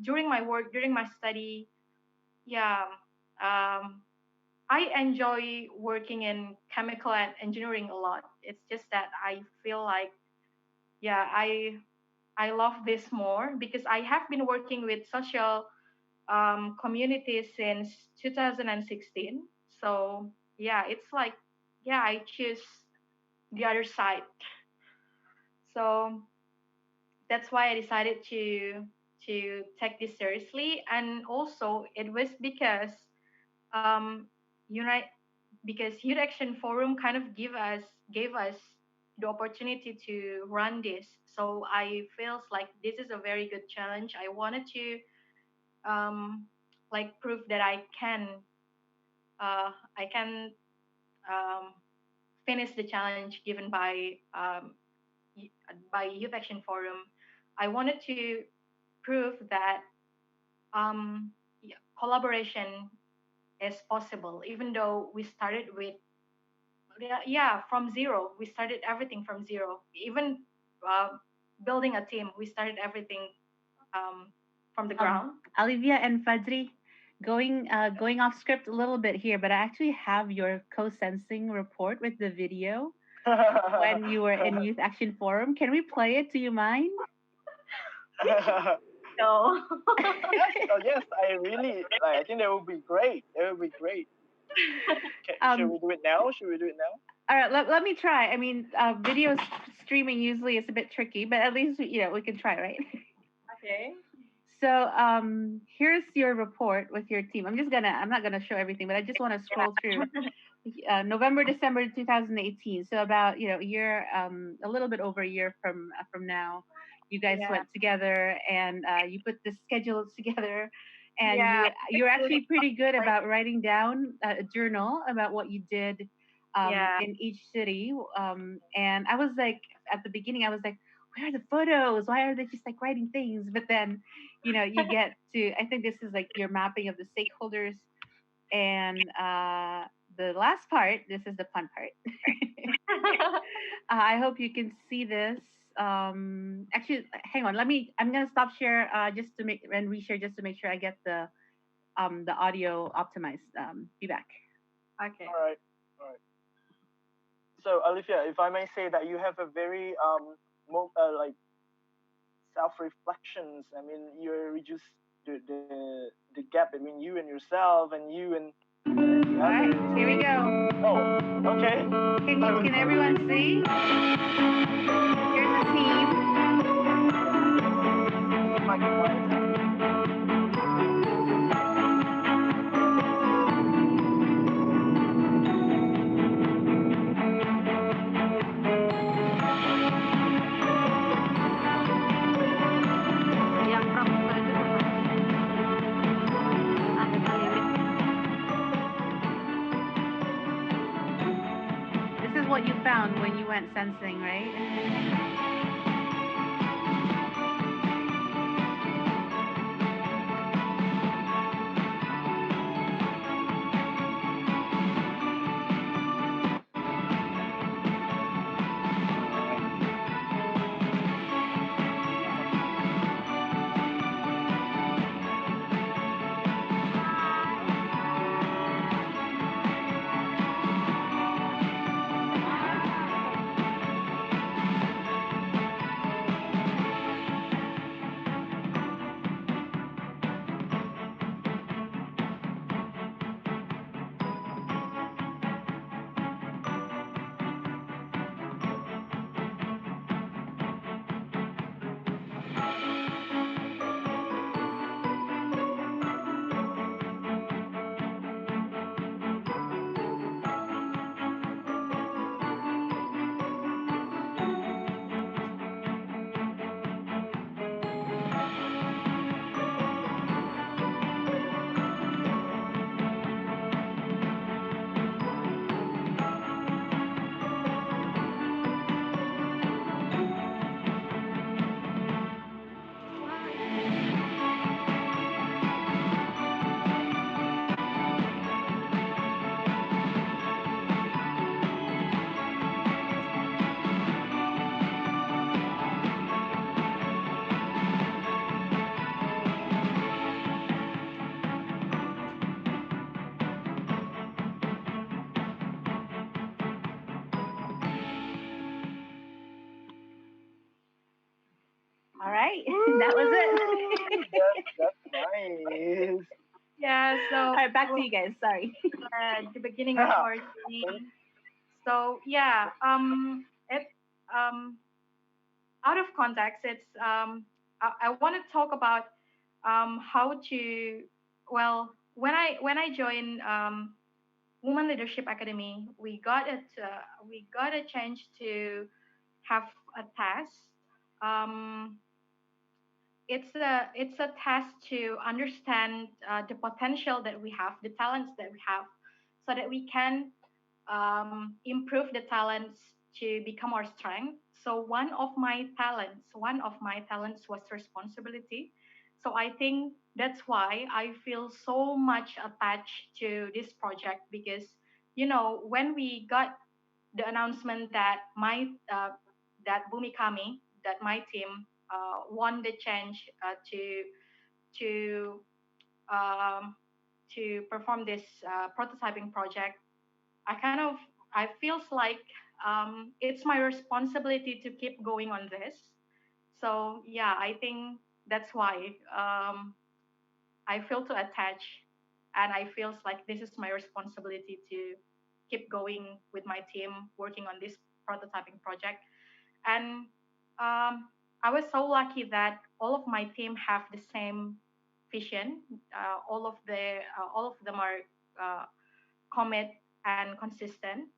during my work, during my study, yeah, um, I enjoy working in chemical and engineering a lot. It's just that I feel like, yeah, I love this more because I have been working with social communities since 2016. So yeah, it's like, yeah, I choose the other side. So that's why I decided to take this seriously, and also it was because um, Unite because Youth Action Forum kind of gave us the opportunity to run this. So I feels like this is a very good challenge. I wanted to um, like prove that I can um, finish the challenge given by Youth Action Forum. I wanted to prove that collaboration is possible, even though we started with yeah from zero. We started everything from zero. Even uh, building a team, we started everything um, from the ground. Olivia and Fadri, going off script a little bit here, but I actually have your co-sensing report with the video when you were in Youth Action Forum. Can we play it? Do you mind? So Yes, oh yes, I really like. I think that would be great. That would be great. Okay, should we do it now? Should we do it now? All right, let me try. I mean, video streaming usually is a bit tricky, but at least we can try, right? okay. So here's your report with your team. I'm not gonna show everything, but I just want to scroll through. November, December 2018. So about a year, a little bit over a year from now, you guys Yeah. went together and you put the schedules together, and Yeah. you're actually pretty good about writing down a journal about what you did Yeah. in each city. And I was like, at the beginning, I was like, where are the photos? Why are they just like writing things? But then, you get to. I think this is like your mapping of the stakeholders, and the last part. This is the fun part. I hope you can see this. Actually, hang on. I'm gonna stop share just to make and reshare just to make sure I get the audio optimized. Be back. Okay. All right, all right. So Olivia, if I may say that you have a very like self reflections. I mean, you reduce the gap between you and yourself and you and the All right, others. here we go. Oh, okay. Can everyone see? Here's the team. Yang pramuka itu apa? sound when you went sensing, right? All right, that was it. That's nice. Yeah. All right, back to you guys. Sorry. At the beginning of our journey. So yeah, it out of context, it's I want to talk about how to when I joined Women Leadership Academy, we got a chance to have a test. Um, it's a test to understand the potential that we have, the talents that we have, so that we can improve the talents to become our strength. So one of my talents was responsibility. So I think that's why I feel so much attached to this project because when we got the announcement that that Bumi Kami, that my team won the chance to um, to perform this prototyping project, I kind of I feels like it's my responsibility to keep going on this. So yeah, I think that's why I feel to attach, and I feels like this is my responsibility to keep going with my team working on this prototyping project. And I was so lucky that all of my team have the same vision. All of them are uh, commit and consistent.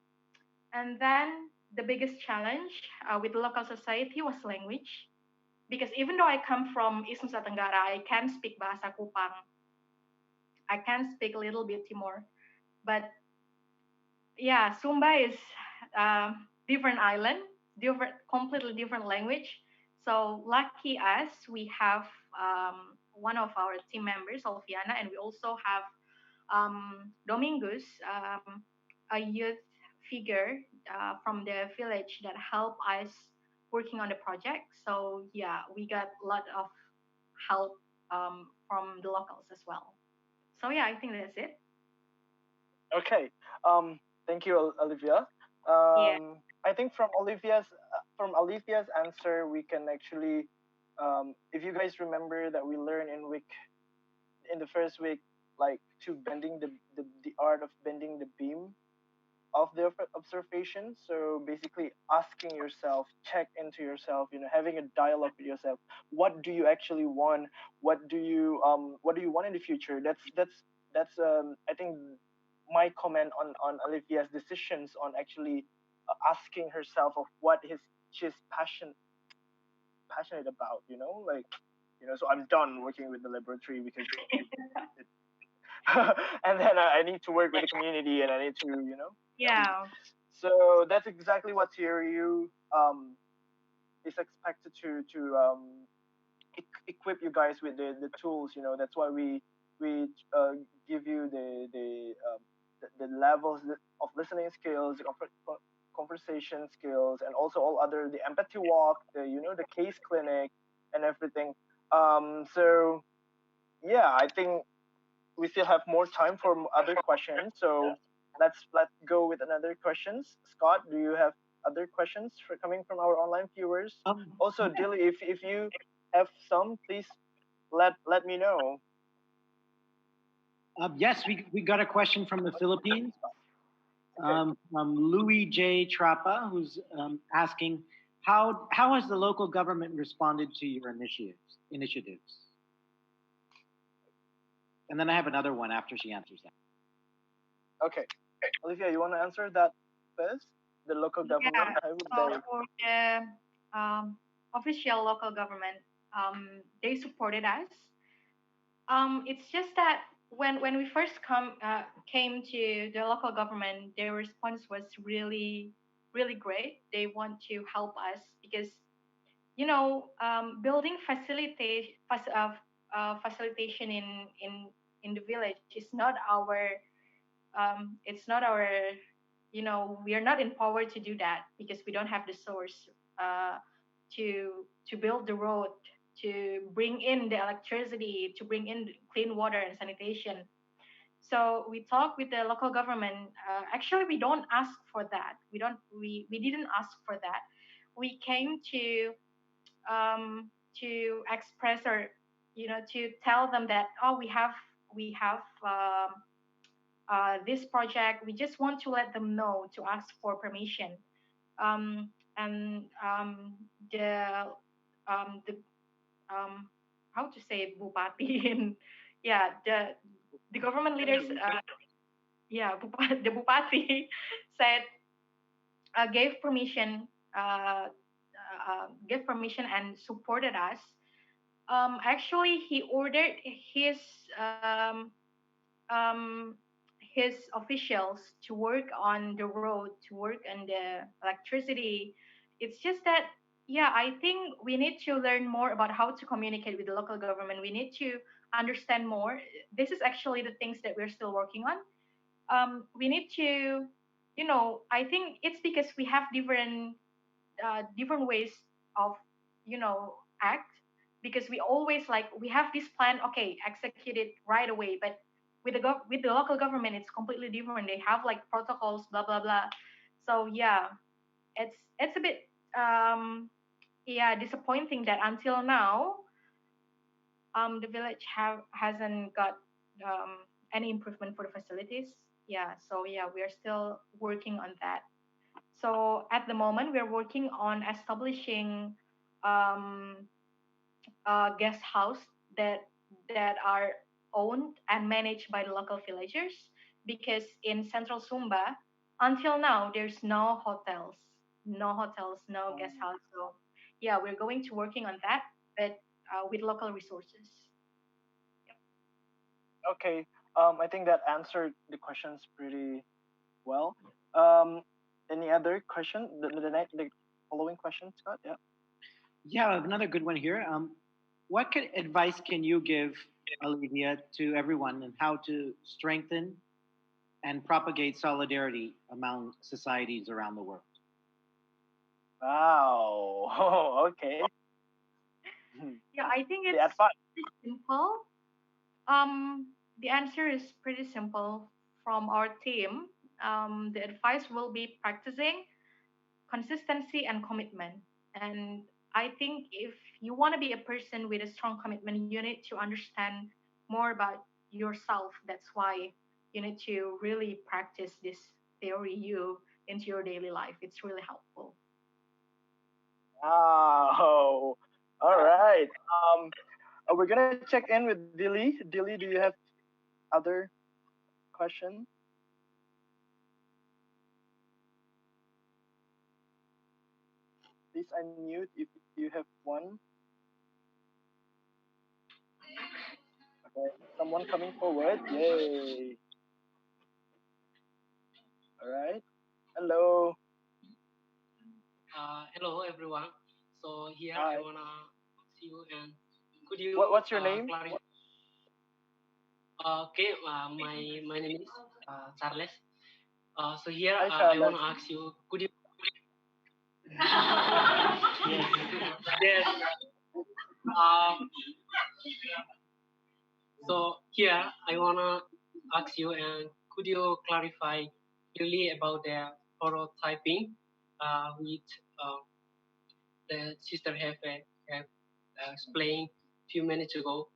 And then the biggest challenge with local society was language. Because even though I come from East Nusa Tenggara, I can speak Bahasa Kupang. I can speak a little bit Timor. But yeah, Sumba is different island, completely different language. So lucky us, we have one of our team members, Olviana, and we also have Domingus, a youth figure from the village that help us working on the project. So yeah, we got a lot of help from the locals as well. So yeah, I think that's it. Okay. Thank you, Olivia. Yeah. I think from Olivia's answer, we can actually, if you guys remember that we learned in the first week, like to bending the art of bending the beam of the observation. So basically, asking yourself, check into yourself, having a dialogue with yourself. What do you actually want? What do you want in the future? That's I think my comment on Olivia's decisions on actually asking herself of what she's passionate about. So I'm done working with the laboratory because and then I need to work with the community and I need to. Yeah. So that's exactly what Teori U is expected to equip you guys with the tools. That's why we give you the levels of listening skills, the conversation skills, and also all other the empathy walk, the case clinic, and everything. So yeah, I think we still have more time for other questions. So let's go with another questions. Scott, do you have other questions coming from our online viewers? Also, Dilly, if you have some, please let me know. Yes, we got a question from the Philippines, from Louis J. Trapa, who's asking, how has the local government responded to your initiatives? And then I have another one after she answers that. Okay, Olivia, you want to answer that first? The local government, Yeah. how would So they? for the official local government, they supported us. It's just that when we first came to the local government, their response was really really great. They want to help us because building facilitation in the village is not our it's not our we are not empowered to do that because we don't have the source to build the road, to bring in the electricity, to bring in clean water and sanitation. So we talk with the local government. Actually, we don't ask for that. We didn't ask for that. We came to express or to tell them that, oh, we have this project. We just want to let them know, to ask for permission. And the how to say bupati in yeah the government leaders the bupati said gave permission gave permission and supported us. Actually, he ordered um, um, his officials to work on the road, to work on the electricity. It's just that, yeah, I think we need to learn more about how to communicate with the local government. We need to understand more. This is actually the things that we're still working on. We need to, I think it's because we have different ways of, act, because we always like we have this plan, okay, execute it right away, but with the local government it's completely different. They have like protocols, blah blah blah. So yeah, it's a bit yeah, disappointing that until now the village hasn't got any improvement for the facilities. Yeah, so yeah, we are still working on that. So at the moment we're working on establishing um, guest house that are owned and managed by the local villagers, because in central Sumba until now there's no hotels, no guest house. So yeah, we're going to working on that, but with local resources. Okay, I think that answered the questions pretty well. Um, any other question? The following question, Scott? Yeah. Yeah, I have another good one here. Advice can you give, Olivia, to everyone on how to strengthen and propagate solidarity among societies around the world? Wow. Oh, okay. Yeah, I think The it's advice. pretty simple. The answer is pretty simple from our team. The advice will be practicing consistency and commitment. And I think if you want to be a person with a strong commitment, you need to understand more about yourself. That's why you need to really practice this theory you into your daily life. It's really helpful. Wow. All right. We're gonna check in with Dilly. Dilly, do you have other question? Please unmute if you have one. Okay. Someone coming forward. Yay. All right. Hello. Hello everyone. So here I Hi. wanna see you and could you What's your name? clarify? Okay, my name is Charles. So here Hi, I Charles. wanna ask you, could you? Yes, yes. Uh, so here I wanna ask you and could you clarify really about the prototyping, which uh, the sister have explained few minutes ago.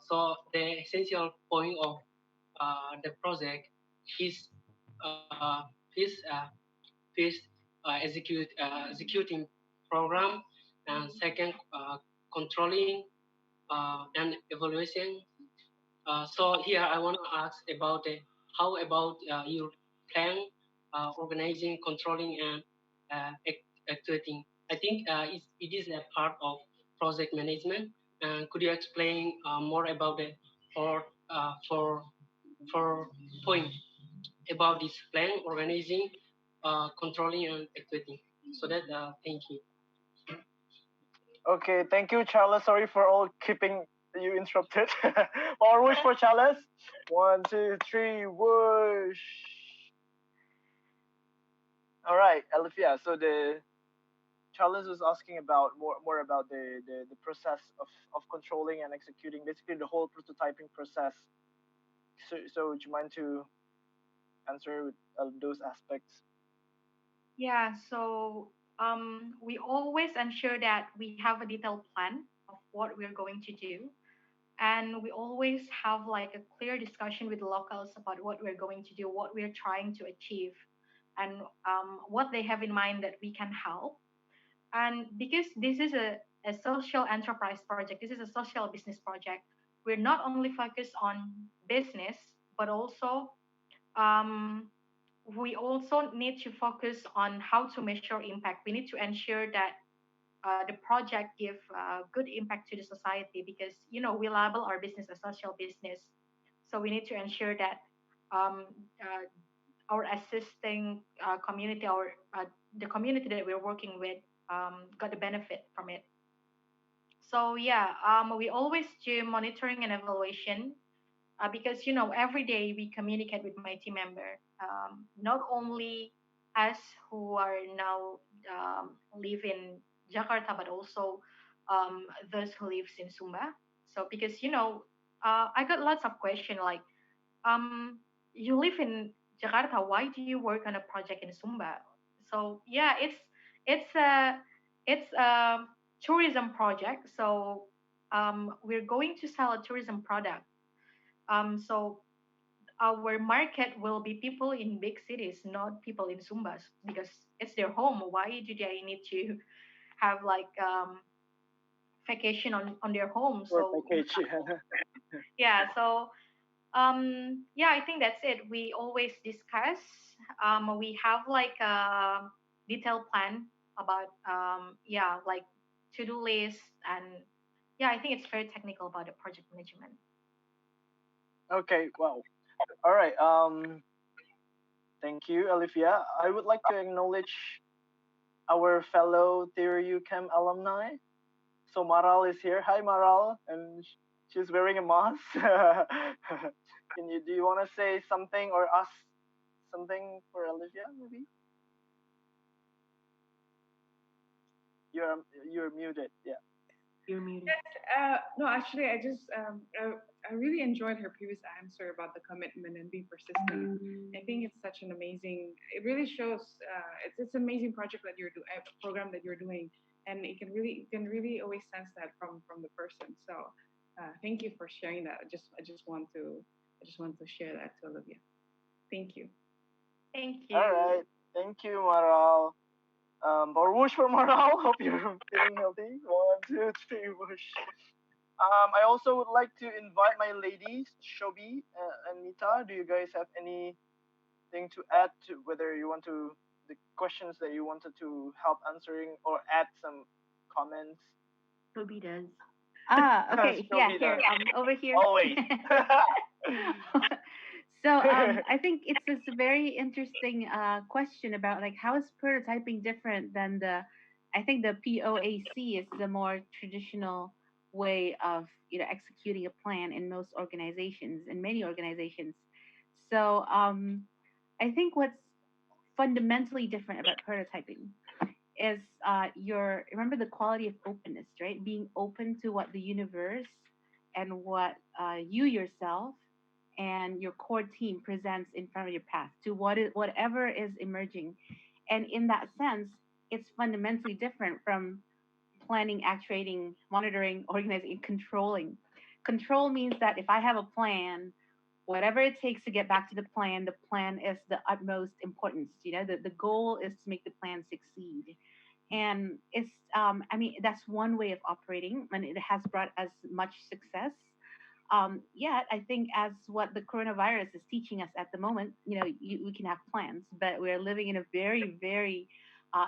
So the essential point of the project is is first executing program, and second controlling and evaluation. So here I want to ask about how about your plan, organizing, controlling, and actuating. I think it is a part of project management. And could you explain more about the for for point about this plan, organizing, controlling, and actuating? So that thank you. Okay, thank you, Charles. Sorry for all keeping you interrupted. More whoosh for Charles. 1, 2, 3, whoosh. All right, Alifia. So the Charles was asking about more about the process of controlling and executing, basically the whole prototyping process. So would you mind to answer with those aspects? Yeah, so we always ensure that we have a detailed plan of what we're going to do. And we always have like a clear discussion with the locals about what we're going to do, what we're trying to achieve, and what they have in mind that we can help. And because this is a social enterprise project, this is a social business project, we're not only focused on business, but also um, we also need to focus on how to measure impact. We need to ensure that the project give good impact to the society because we label our business a social business, so we need to ensure that um, our assisting community or the community that we're working with got the benefit from it. So yeah, we always do monitoring and evaluation because every day we communicate with my team member, not only us who are now live in Jakarta, but also those who lives in Sumba. So because I got lots of question like, you live in Jakarta, why do you work on a project in Sumba? So yeah, it's a it's a tourism project. So we're going to sell a tourism product. So our market will be people in big cities, not people in Sumbas, because it's their home. Why do they need to have like vacation on their home? Or So package? yeah, so yeah, I think that's it. We always discuss. We have like a detailed plan about yeah, like to-do list, and yeah, I think it's very technical about the project management. Okay. Wow. All right. Thank you, Alifia. I would like to acknowledge our fellow Teori U alumni. So Maral is here. Hi, Maral, and she's wearing a mask. Do you want to say something or ask something for Olivia? Maybe you're muted. Yeah. You're muted. Yes, no, actually, I really enjoyed her previous answer about the commitment and being persistent. I think it's such an amazing. It really shows. It's an amazing project that you're doing, a program that you're doing, and you can really always sense that from the person. So, thank you for sharing that. I just want to share that to Olivia. Thank you. Thank All you. right. Thank you, Maral. Or whoosh for Maral. Hope you're feeling healthy. 1, 2, 3, whoosh. I also would like to invite my ladies, Shobi and Nita. Do you guys have anything to add to whether you want to the questions that you wanted to help answering or add some comments? Toby does. Okay. Yeah, Shobi here. does. Over here. Always. So I think it's a very interesting question about like how is prototyping different than the I think the POAC is the more traditional way of executing a plan in most organizations in many organizations. So I think what's fundamentally different about prototyping is your remember the quality of openness, right? Being open to what the universe and what you yourself and your core team presents in front of your path to whatever is emerging. And in that sense, it's fundamentally different from planning, actuating, monitoring, organizing, and controlling. Control means that if I have a plan, whatever it takes to get back to the plan is the utmost importance. The goal is to make the plan succeed. And it's, I mean, that's one way of operating, and it has brought us much success. Yet, I think as what the coronavirus is teaching us at the moment, we can have plans, but we're living in a very, very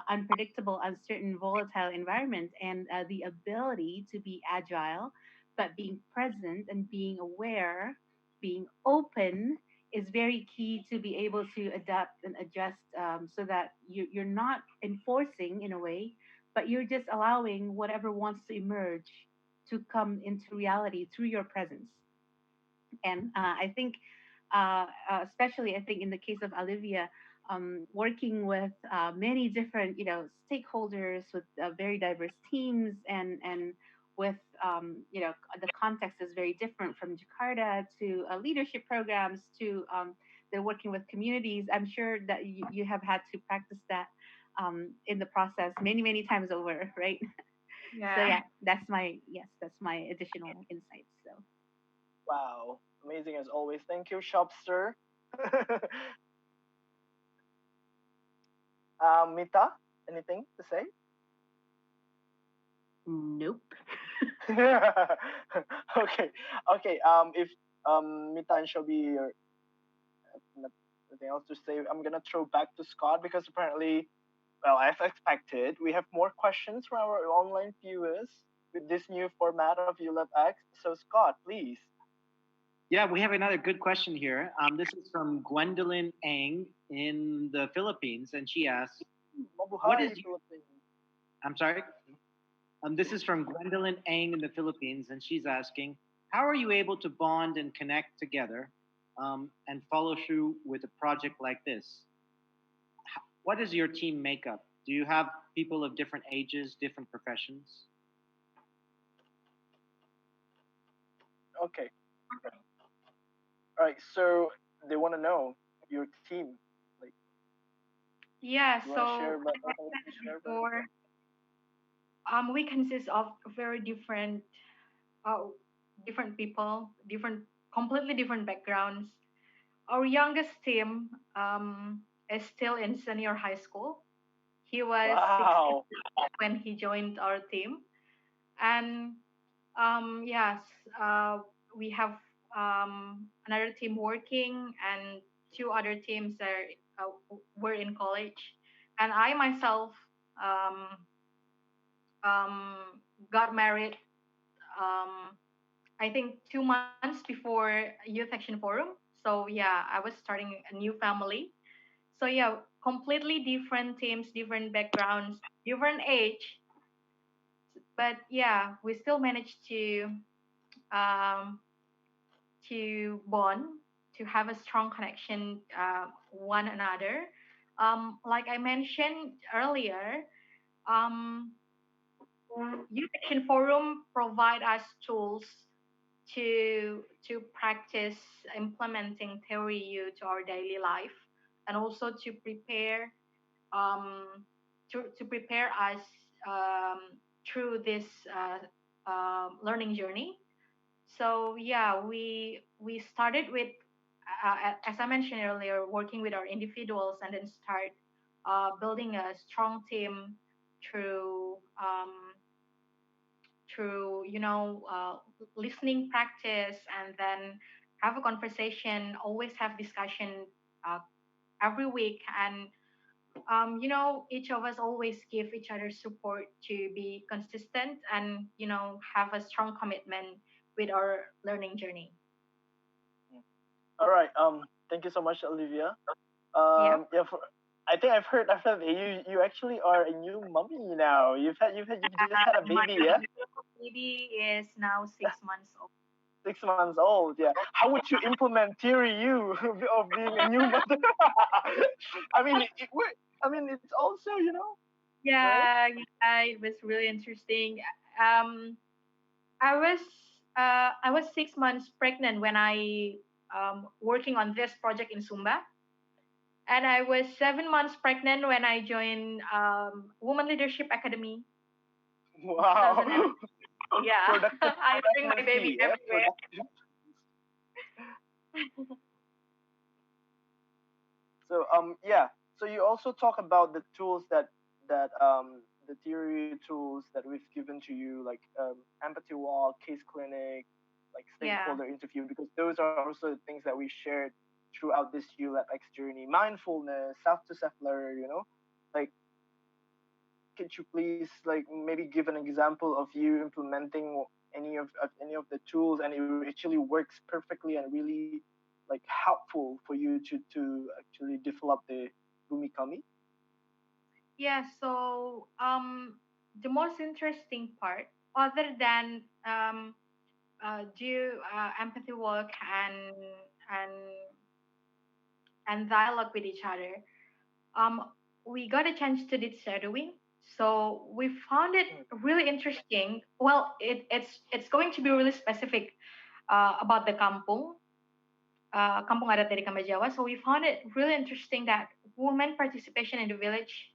unpredictable, uncertain, volatile environment, and the ability to be agile, but being present and being aware, being open is very key to be able to adapt and adjust so that you're not enforcing in a way, but you're just allowing whatever wants to emerge to come into reality through your presence. And I think, especially, I think in the case of Olivia, working with many different, stakeholders with very diverse teams and with, the context is very different from Jakarta to leadership programs to they're working with communities. I'm sure that you have had to practice that in the process many, many times over, right? So Yeah. yeah, that's my additional insights. So Wow, amazing as always. Thank you, Shopster. Mita, anything to say? Nope. Okay, okay. If Mita and Shobi are nothing else to say, I'm gonna throw back to Scott because apparently, well, as expected, we have more questions from our online viewers with this new format of U.LabX. So Scott, please. Yeah, we have another good question here. This is from Gwendolyn Ang in the Philippines, and she asks, "What is Mabuhay, your?" Philippines. I'm sorry. This is from Gwendolyn Ang in the Philippines, and she's asking, "How are you able to bond and connect together, and follow through with a project like this? What is your team makeup? Do you have people of different ages, different professions?" Okay. All right. So they want to know your team. Like, Yeah, you want to so share about? like I said before, we consist of very uh, different people, completely different backgrounds. Our youngest team is still in senior high school. He was 16 Wow. when he joined our team, and yes, we have another team working, and two other teams are were in college, and I myself um, got married. I think 2 months before Youth Action Forum. So yeah, I was starting a new family. So yeah, completely different teams, different backgrounds, different age, but yeah, we still managed um, to bond, to have a strong connection one another. Like I mentioned earlier, um, Youth Action Forum provide us tools to practice implementing Theory U to our daily life, and also um, to prepare us through this learning journey. So yeah, we started with as I mentioned earlier, working with our individuals, and then start building a strong team through listening practice, and then have a conversation, always have discussion uh, every week, and each of us always give each other support to be consistent, and have a strong commitment with our learning journey. All right. Thank you so much, Olivia. Yeah. Yeah, I think I've heard that you actually are a new mommy now. You've just had a My baby, yeah? baby is now 6 months old. 6 months old, yeah. How would you implement Theory U of being a new mother? I mean, I mean, it's also, right? Yeah, it was really interesting. Um, I was 6 months pregnant when I working on this project in Sumba, and I was 7 months pregnant when I joined Women Leadership Academy in Wow. 2011. Yeah, Productive I bring my baby pregnancy, yeah. everywhere. So yeah. So you also talk about the tools that the theory tools that we've given to you, like empathy walk, case clinic, like Yeah, stakeholder interview, because those are also the things that we shared throughout this U.LabX journey. Mindfulness, self to self learn, like could you please like maybe give an example of you implementing any of the tools and it actually works perfectly and really like helpful for you to actually develop the Bumikami? yeah. So the most interesting part, other than do empathy work and and dialogue with each other, um, we got a chance to do shadowing. So we found it really interesting. Well, it's going to be really specific about the kampung adat dari Kamba Jawa. So we found it really interesting that women participation in the village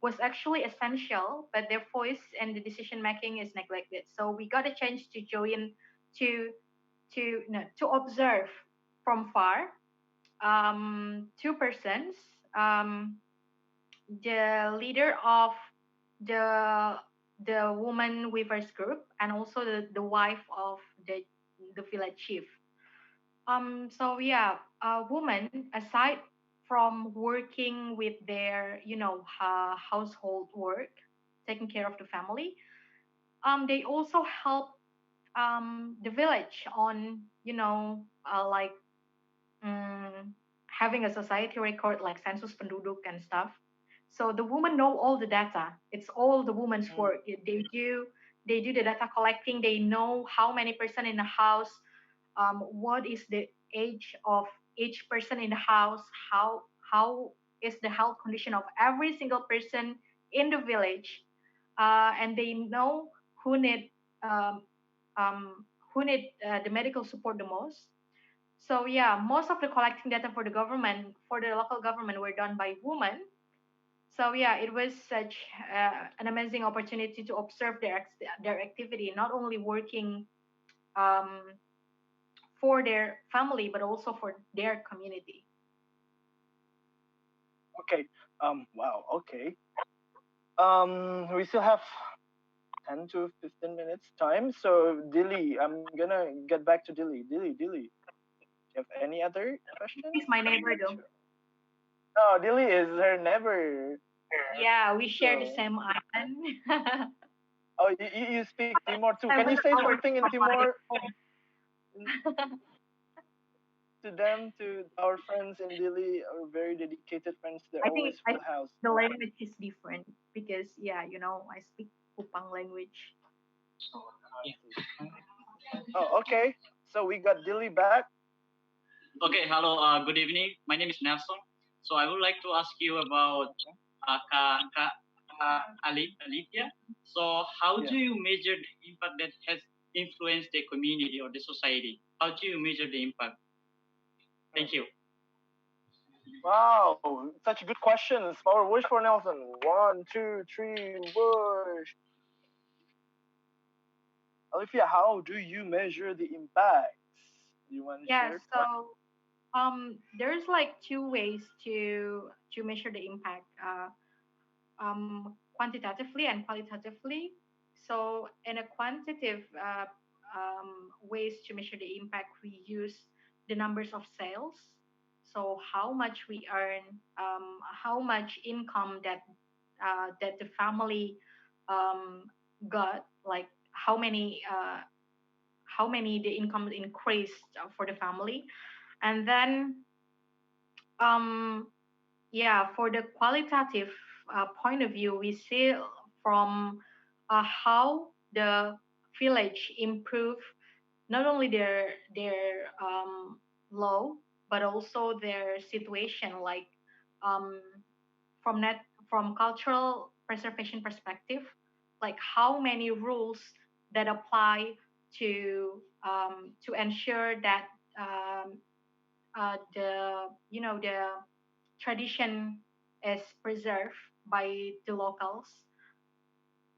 was actually essential, but their voice and the decision making is neglected. So we got a chance to join to to observe from far two persons. Um, the leader of the the woman weavers group and also the wife of the village chief. So yeah, a woman aside from working with their household work, taking care of the family, they also help the village on like having a society record like census penduduk and stuff. So the women know all the data. It's all the woman's work. They do the data collecting. They know how many person in the house, what is the age of each person in the house, how is the health condition of every single person in the village, and they know who need um, the medical support the most. So yeah, most of the collecting data for the government, for the local government, were done by women. So yeah, it was such an amazing opportunity to observe their activity, not only working um, for their family, but also for their community. Okay. Wow. Okay. We still have 10 to 15 minutes time. So Dilly, I'm gonna get back to Dilly. Dilly. Do you have any other questions? He's my neighbor though. Oh, Dilly is her neighbor. Yeah, we share the So, same island. oh, you speak Timor too. I Can you wish say I were something in from Timor to them, to our friends in Dili, our very dedicated friends? They're always I full think house. the language is different because yeah, I speak Kupang language. Oh, okay. So we got Dili back. Okay, hello, good evening. My name is Nelson. So I would like to ask you about Alithia. So how do you measure the impact that has influenced the community or the society? How do you measure the impact? Thank you. Wow, such good questions. Power wish for Nelson. 1, 2, 3, wish. Olivia, how do you measure the impacts? Do you want to Yeah, share? so there's like two ways to measure the impact, quantitatively and qualitatively. So in a quantitative ways to measure the impact, we use the numbers of sales. So how much we earn, how much income that the family got, like how many the income increased for the family, and then Um, yeah, for the qualitative point of view, we see from how the village improve not only their law but also their situation, like um, from net from cultural preservation perspective, like how many rules that apply to ensure that um, the the tradition is preserved by the locals.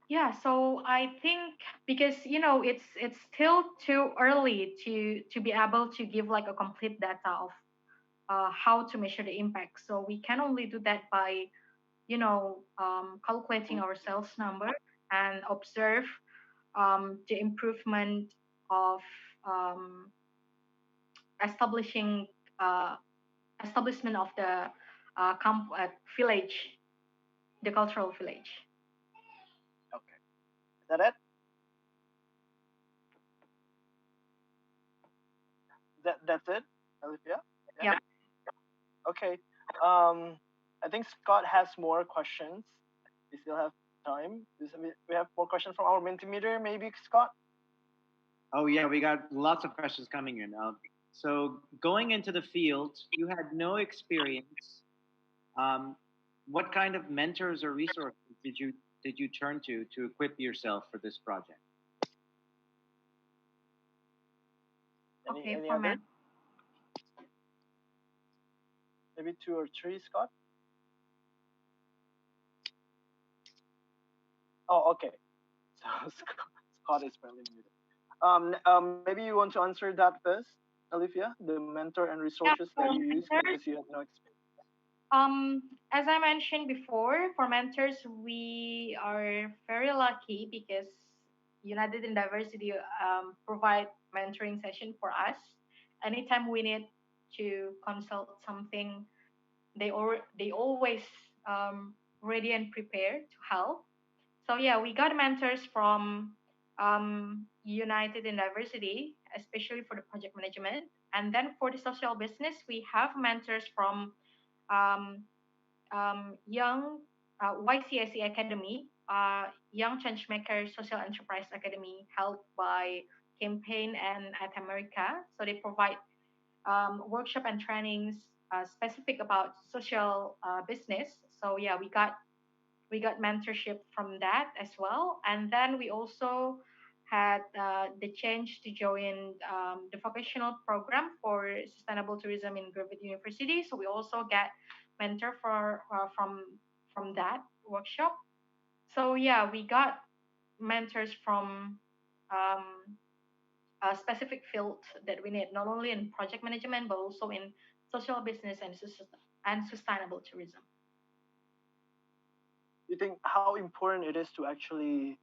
Yeah, so I think because it's still too early to be able to give like a complete data of how to measure the impact. So we can only do that by calculating our sales number and observe the improvement of um, establishing uh, establishment of the village, the cultural village. Okay. Is that it? That's it, Olivia? Yeah. Okay. I think Scott has more questions. We still have time. We have more questions from our Mentimeter, maybe, Scott? Oh yeah, we got lots of questions coming in. So going into the field, you had no experience. Um, what kind of mentors or resources did you turn to equip yourself for this project? Any for other? Maybe two or three, Scott? Oh, okay. So Scott is probably muted. Maybe you want to answer that first, Olivia, the mentor and resources that you use because you had no experience. As I mentioned before, for mentors, we are very lucky because United in Diversity provide mentoring session for us. Anytime we need to consult something, they always ready and prepared to help. So yeah, we got mentors from United in Diversity, especially for the project management, and then for the social business, we have mentors from um, Young YCSE Academy, Young Changemaker Social Enterprise Academy, held by Campaign and at America. So they provide workshop and trainings specific about social business. So yeah, we got mentorship from that as well, and then we also had the chance to join the vocational program for sustainable tourism in Griffith University. So we also get mentor from that workshop. So yeah, we got mentors from um, a specific field that we need, not only in project management but also in social business and sustainable tourism. You think how important it is to actually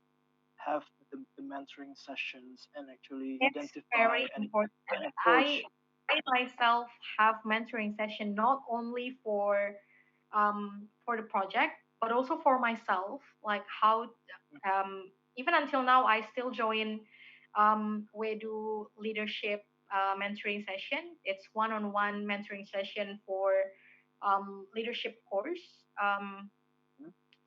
have the mentoring sessions and actually It's identify very and important. approach? I myself have mentoring session not only for the project but also for myself. Like how even until now I still join we do leadership mentoring session. It's one-on-one mentoring session for leadership course.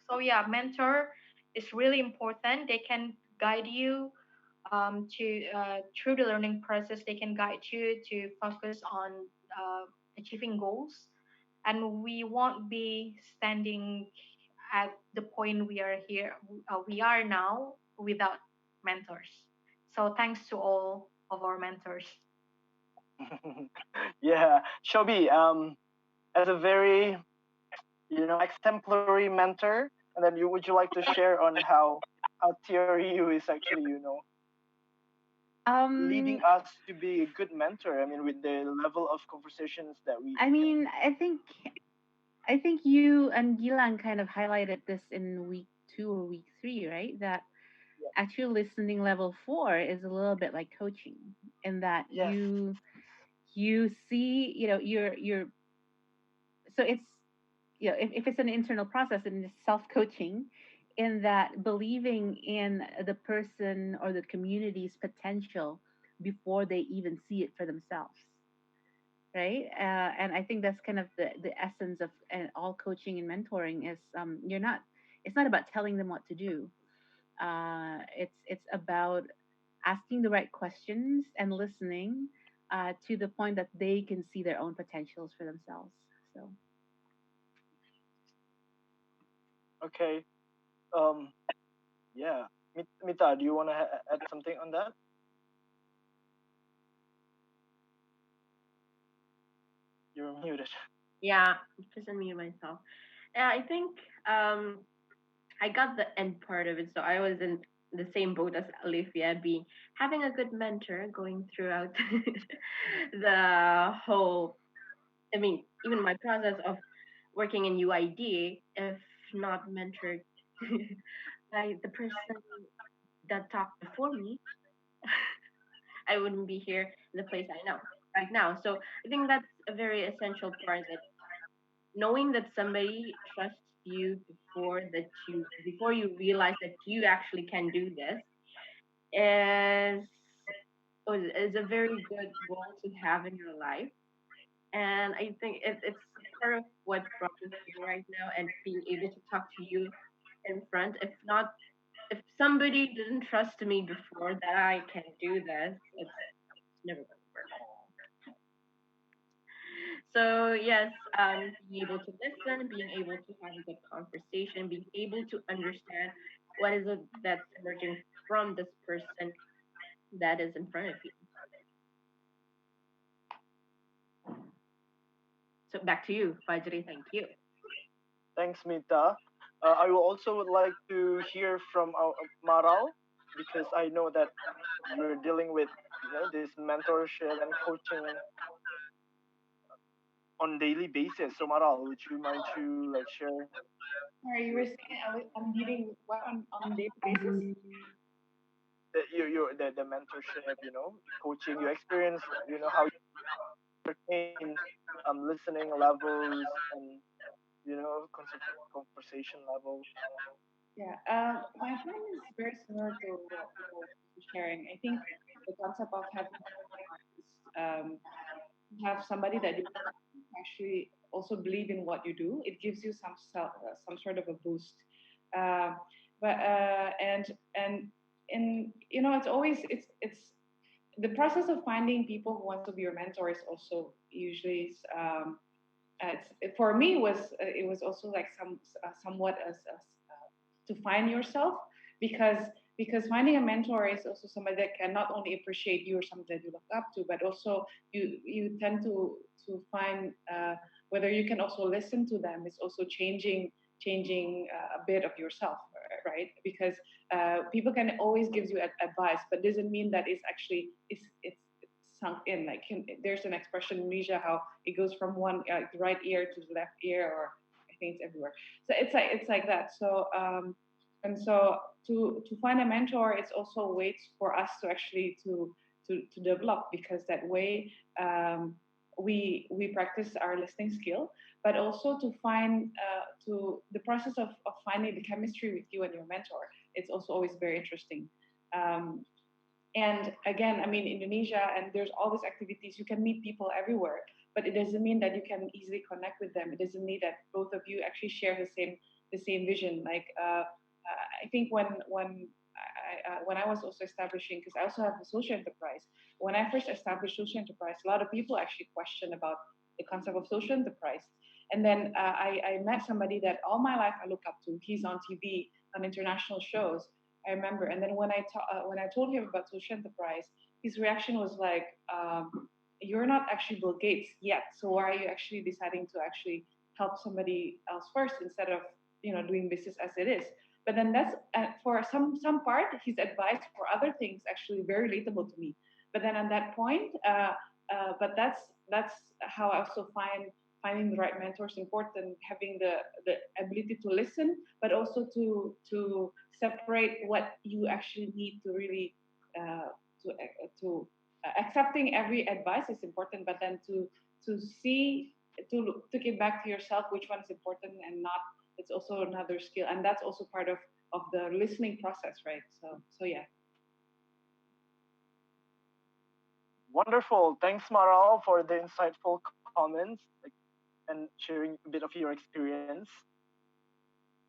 So yeah, mentor is really important. They can guide you to through the learning process. They can guide you to focus on achieving goals, and we won't be standing at the point we are now without mentors. So thanks to all of our mentors. Yeah, Shobi, as a very exemplary mentor, and then would you like to share on how Teori U is actually leading us to be a good mentor? I mean, with the level of conversations that we. I think you and Gilan kind of highlighted this in week 2 or week 3, right? That actually listening level 4 is a little bit like coaching in that Yes. you see, you're so it's if it's an internal process and it's self-coaching in that believing in the person or the community's potential before they even see it for themselves, right? And I think that's kind of the essence of all coaching and mentoring is you're not it's not about telling them what to do. It's about asking the right questions and listening to the point that they can see their own potentials for themselves. So Okay. Um. Yeah. Mita, do you want to add something on that? You're muted. Yeah, just unmute myself. Yeah, I think um I got the end part of it, so I was in the same boat as Alifia, being having a good mentor going throughout the whole. I mean, even my process of working in UID, if not mentored by the person that talked before me, I wouldn't be here in the place I know right now. So I think that's a very essential part, that knowing that somebody trusts you before you realize that you actually can do this is is a very good role to have in your life. And I think it's part of what brought me here right now, and being able to talk to you in front. If not, if somebody didn't trust me before that I can do this, it's never going to work. So yes, being able to listen, being able to have a good conversation, being able to understand what is it that's emerging from this person that is in front of you. So back to you, Fajri. Thank you. Thanks, Mita. I will also would like to hear from Maral, because I know that you're dealing with this mentorship and coaching on daily basis. So Maral, would you mind to like share Sorry, you were saying I'm dealing with what on a daily basis? the mentorship, coaching, your experience, how you attain listening levels and conversation level. Yeah, my feeling is very similar to what people were sharing. I think the concept of having have somebody that you actually also believe in what you do. It gives you some sort of a boost. Uh, and it's always it's the process of finding people who want to be your mentor is also usually for me it was also like somewhat as to find yourself, because finding a mentor is also somebody that can not only appreciate you or somebody that you look up to, but also you tend to find whether you can also listen to them is also changing a bit of yourself, right? Because people can always give you advice, but doesn't mean that it's sunk in. Like there's an expression in Indonesia how it goes from one the right ear to the left ear, or I think it's everywhere. So it's like that. So and so to find a mentor, it's also ways for us to actually to develop, because that way we practice our listening skill, but also to find to the process of finding the chemistry with you and your mentor. It's also always very interesting. Um, and again, I mean, Indonesia, and there's all these activities. You can meet people everywhere, but it doesn't mean that you can easily connect with them. It doesn't mean that both of you actually share the same vision. Like I think when I was also establishing, because I also have a social enterprise. When I first established social enterprise, a lot of people actually question about the concept of social enterprise. And then I met somebody that all my life I look up to. He's on TV on international shows. I remember. And then when I told him about social enterprise, his reaction was like, "You're not actually Bill Gates yet, so why are you actually deciding to actually help somebody else first instead of doing business as it is?" But then that's for some part, his advice for other things actually very relatable to me. But then at that point, but that's how I also finding the right mentors important, having the ability to listen, but also to separate what you actually need to really to accepting every advice is important, but then to see to get back to yourself which one is important and not. It's also another skill, and that's also part of the listening process, right? So yeah. Wonderful. Thanks, Maral, for the insightful comments and sharing a bit of your experience.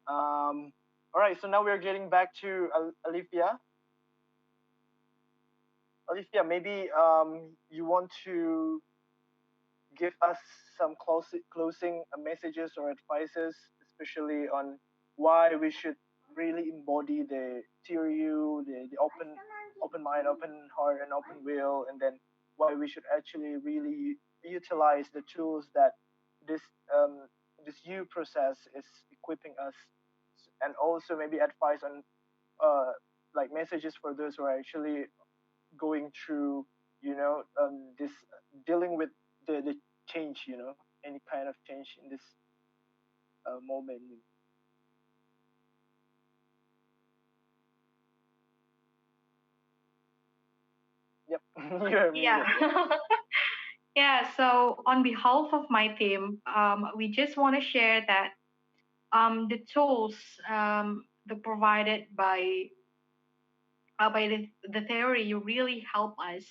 All right, so now we're getting back to Alifia. Alifia, maybe you want to give us some closing messages or advices, especially on why we should really embody the Teori U, the open mind, open heart, and open will, and then why we should actually really utilize the tools that this this U process is equipping us, and also maybe advice on like messages for those who are actually going through, this dealing with the change, any kind of change in this moment. Yep, you're muted. Yeah. Yeah, so on behalf of my team, we just want to share that the tools that provided by the theory you really help us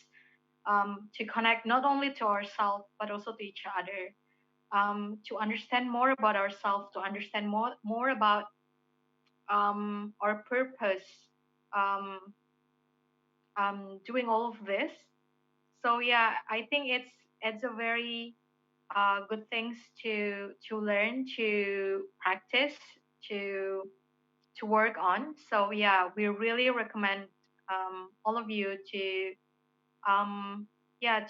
to connect not only to ourselves but also to each other, to understand more about ourselves, to understand more about our purpose, um, doing all of this. So yeah, I think it's a very good things to learn, to practice, to to work on. So yeah, we really recommend all of you to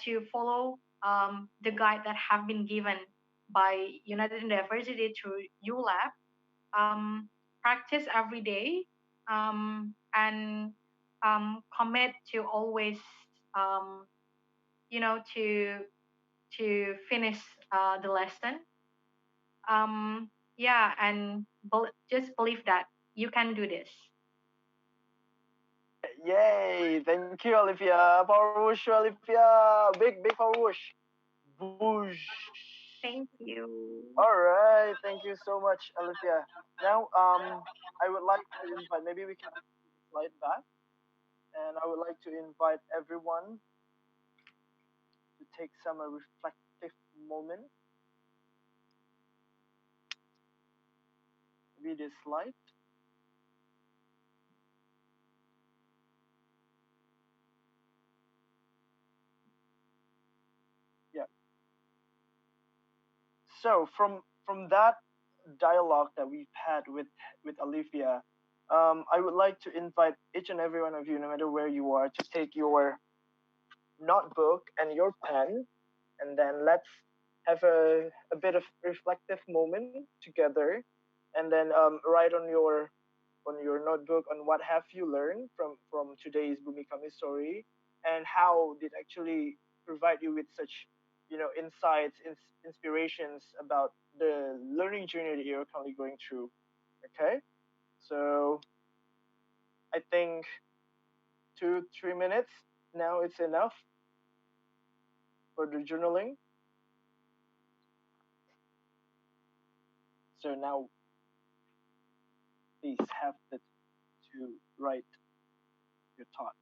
to follow the guide that have been given by United University through U.Lab. Practice every day, and commit to always um, to finish the lesson. Yeah, and just believe that you can do this. Yay! Thank you, Olivia. Power whoosh, Olivia. Big power whoosh. Whoosh. Thank you. All right. Thank you so much, Olivia. Now, I would like to invite. Maybe we can slide back, and I would like to invite everyone to take some reflective moment. Maybe this slide. Yeah. So from that dialogue that we've had with Olivia, I would like to invite each and every one of you, no matter where you are, to take your notebook and your pen, and then let's have a bit of reflective moment together, and then write on your notebook on what have you learned from today's Bumikami story, and how did actually provide you with such insights, inspirations about the learning journey that you're currently going through. Okay, so I think 2-3 minutes now it's enough for the journaling. So now please have the to write your thoughts.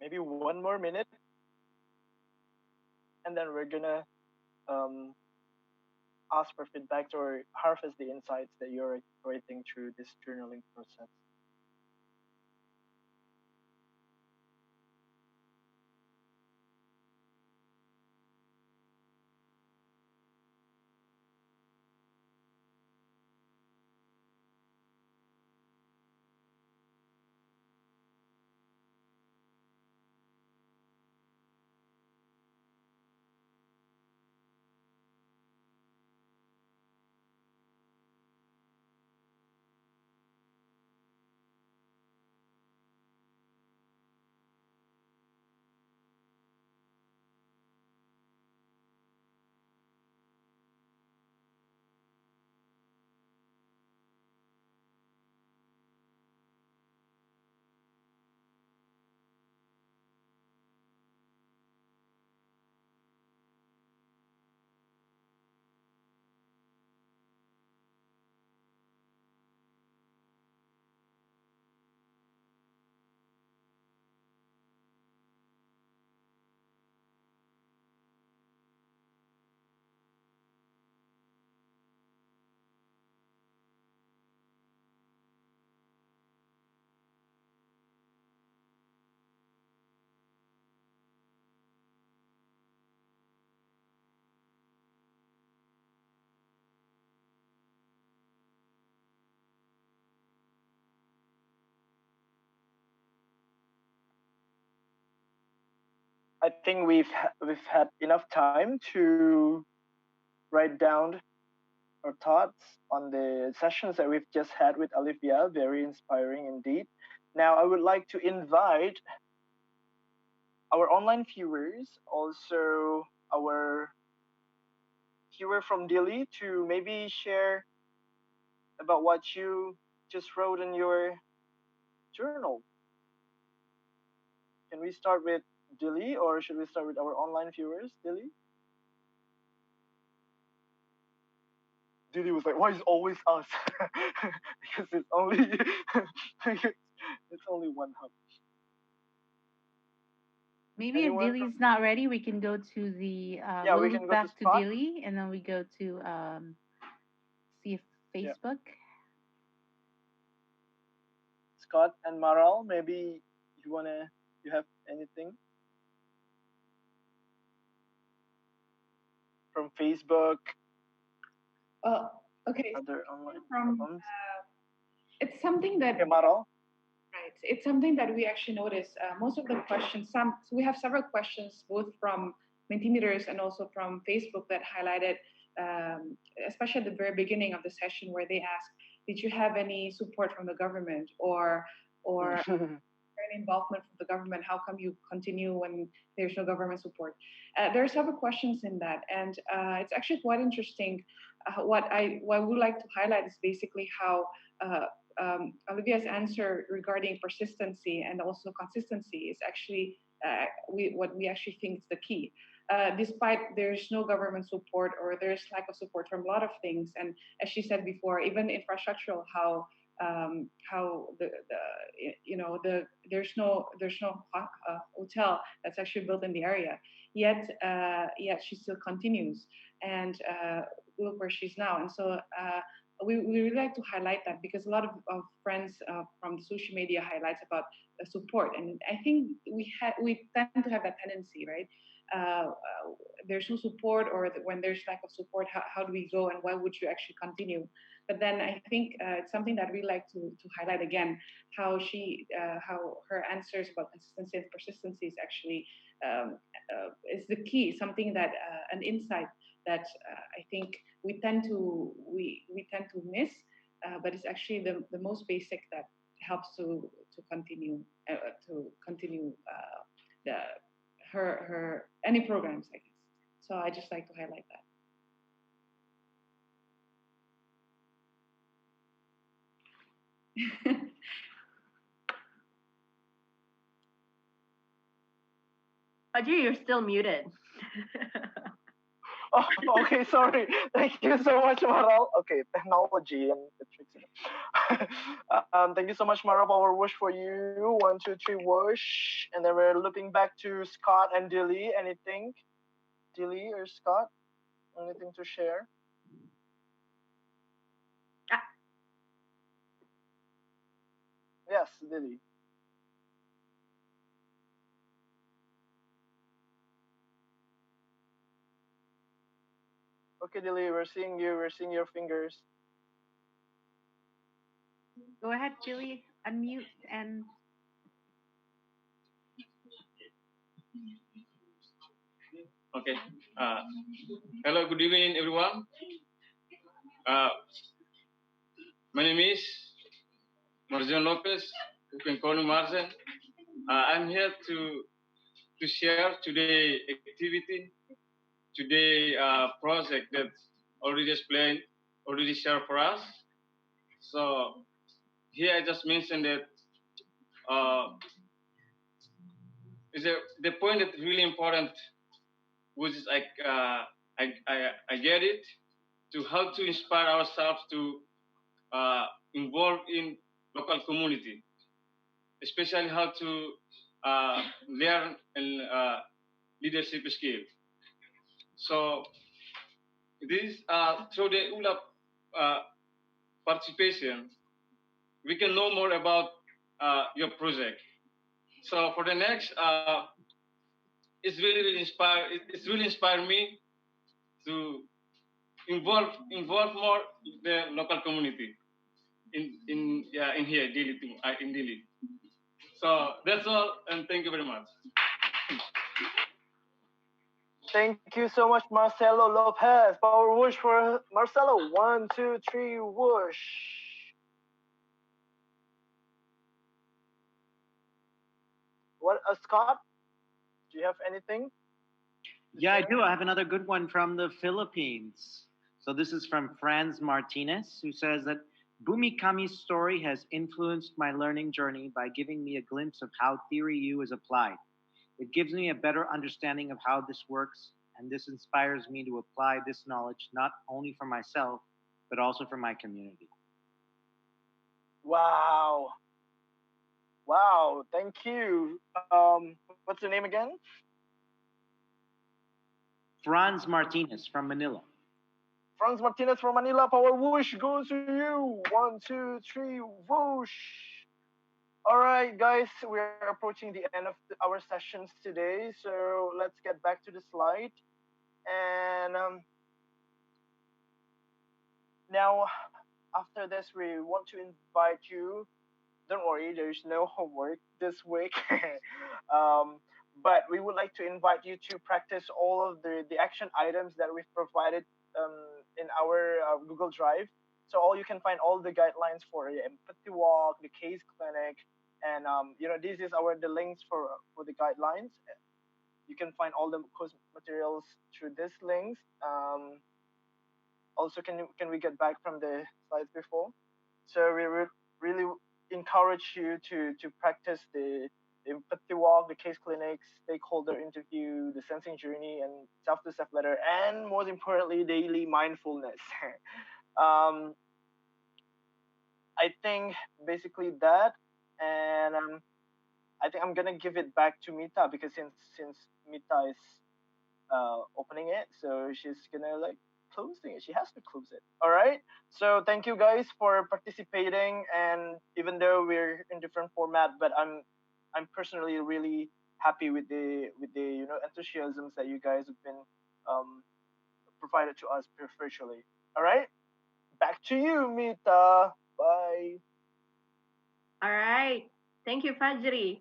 maybe one more minute, and then we're gonna um, ask for feedback or harvest the insights that you're writing through this journaling process. I think we've had enough time to write down our thoughts on the sessions that we've just had with Olivia. Very inspiring indeed. Now, I would like to invite our online viewers, also our viewer from Delhi, to maybe share about what you just wrote in your journal. Can we start with Delhi, or should we start with our online viewers? Delhi? Delhi was like, why is always us? Because it's only it's only one hub. Maybe Anyone if Dilly's not ready, we can go to the Yeah, we we'll can loop go to back to Scott. Dilly and then we go to see if Yeah. Facebook. Scott and Maral, maybe you have anything from Facebook, Okay. other online From platforms? it's something that Okay, Maral. right. It's something that we actually noticed. Most of the questions, so we have several questions both from Mentimeters and also from Facebook that highlighted, especially at the very beginning of the session, where they asked, "Did you have any support from the government or any involvement from the government? How come you continue when there's no government support?" There are several questions in that, and it's actually quite interesting. What I would like to highlight is basically how Olivia's answer regarding persistency and also consistency is actually what we actually think is the key. Despite there's no government support or there's lack of support from a lot of things, and as she said before, even infrastructural, how there's no hotel that's actually built in the area. Yet she still continues, and look where she's now. And so we really like to highlight that because a lot of friends from the social media highlights about support, and I think we tend to have that tendency, right? There's no support, or when there's lack of support, how do we go and why would you actually continue? But then I think it's something that we like to highlight again, how her answers about consistency and persistency is actually is the key, something that an insight that I think we tend to miss, but it's actually the most basic that helps to continue the her any programs, I guess. So I just like to highlight that. Audrey, you're still muted. Oh, okay, sorry. Thank you so much, Maral. Okay, technology and the tricks. Thank you so much, Maral. Our wish for you. One, two, three, wish. And then we're looping back to Scott and Dilly. Anything? Dilly or Scott? Anything to share? Ah. Yes, Dilly. Okay, Dilly, we're seeing you. We're seeing your fingers. Go ahead, Julie. Unmute and Okay. Hello, good evening, everyone. My name is Marjan Lopez. You can call me Marjan. I'm here to share today activity, today project that already explained, already shared for us. So here I just mentioned that is the point that really important, which is I get it, to how to inspire ourselves to involve in local community, especially how to learn and leadership skills. So this through the U.LabX participation, we can know more about your project. So for the next, it's really inspired me to involve more the local community in here in Dili. So that's all, and thank you very much. Thank you so much, Marcelo Lopez. Power whoosh for Marcelo. One, two, three, whoosh. What, Scott? Do you have anything? Yeah, I do. I have another good one from the Philippines. So this is from Franz Martinez, who says that Bumi Kami's story has influenced my learning journey by giving me a glimpse of how Theory U is applied. It gives me a better understanding of how this works, and this inspires me to apply this knowledge not only for myself, but also for my community. Wow. Wow, thank you. What's your name again? Franz Martinez from Manila. Franz Martinez from Manila. Power whoosh goes to you. One, two, three, whoosh. All right, guys, we're approaching the end of our sessions today. So let's get back to the slide. And now, after this, we want to invite you. Don't worry, there's no homework this week. But we would like to invite you to practice all of the action items that we've provided in our Google Drive. So you can find all the guidelines for the empathy walk, the case clinic, and this is the links for the guidelines. You can find all the course materials through these links. Also, can we get back from the slides before? So we would really encourage you to practice the empathy walk, the case clinics, stakeholder interview, the sensing journey, and self-to-self letter, and most importantly, daily mindfulness. I think basically that, and I think I'm gonna give it back to Mita because since Mita is opening it, so she's gonna closing it. She has to close it. All right. So thank you guys for participating, and even though we're in different format, but I'm personally really happy with the enthusiasms that you guys have been provided to us virtually. All right. Back to you, Mita. Bye. All right. Thank you, Fajri.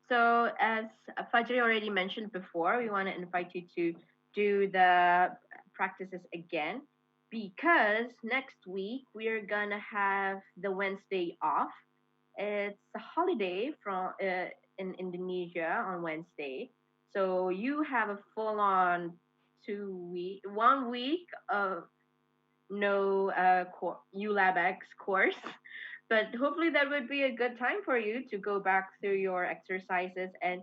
So as Fajri already mentioned before, we want to invite you to do the practices again because next week we're gonna have the Wednesday off. It's a holiday from in Indonesia on Wednesday, so you have a full-on 1 week of no U.LabX course. But hopefully that would be a good time for you to go back through your exercises, and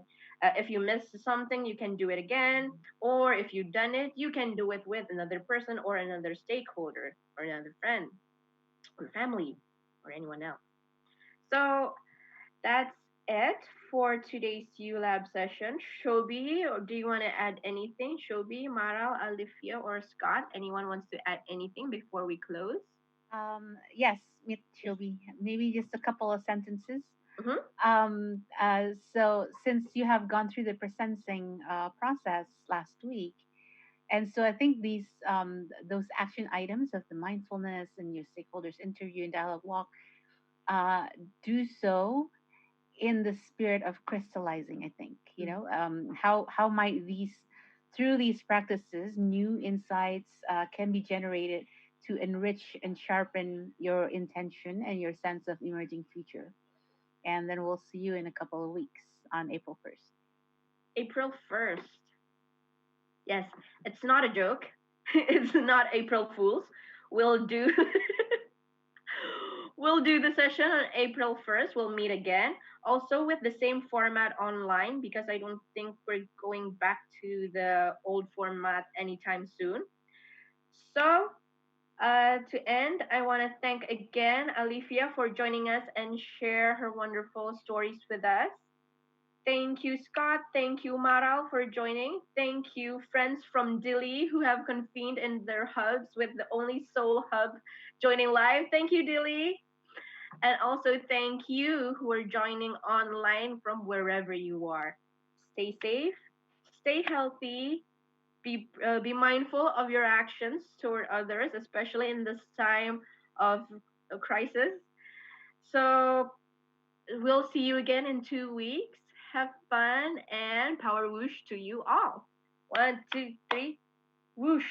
if you missed something you can do it again, or if you've done it you can do it with another person or another stakeholder or another friend or family or anyone else. So that's it for today's U.Lab session. Shobi, or do you want to add anything? Shobi, Maral, Alifia, or Scott? Anyone wants to add anything before we close? Yes, Mitchobi. Maybe just a couple of sentences. Mm-hmm. So since you have gone through the presencing process last week, and so I think these those action items of the mindfulness and your stakeholders interview and dialogue walk uh, do so in the spirit of crystallizing. I think how might these through these practices new insights can be generated to enrich and sharpen your intention and your sense of emerging future. And then we'll see you in a couple of weeks on April 1st. April 1st. Yes, it's not a joke. It's not April Fools. We'll do we'll do the session on April 1st. We'll meet again. Also with the same format online because I don't think we're going back to the old format anytime soon. So, to end, I want to thank again Alifia for joining us and share her wonderful stories with us. Thank you, Scott. Thank you, Maral, for joining. Thank you, friends from Dili who have convened in their hubs with the only Soul Hub joining live. Thank you, Dili. And also thank you who are joining online from wherever you are. Stay safe, stay healthy, be mindful of your actions toward others, especially in this time of a crisis. So we'll see you again in 2 weeks. Have fun and power whoosh to you all. 1, 2, 3, whoosh.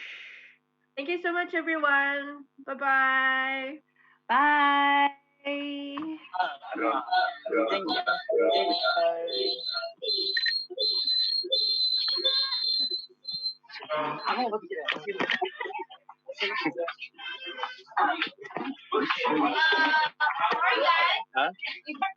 Thank you so much, everyone. Bye-bye. Bye. Thank you. Bye. Sorry guys. Huh? You can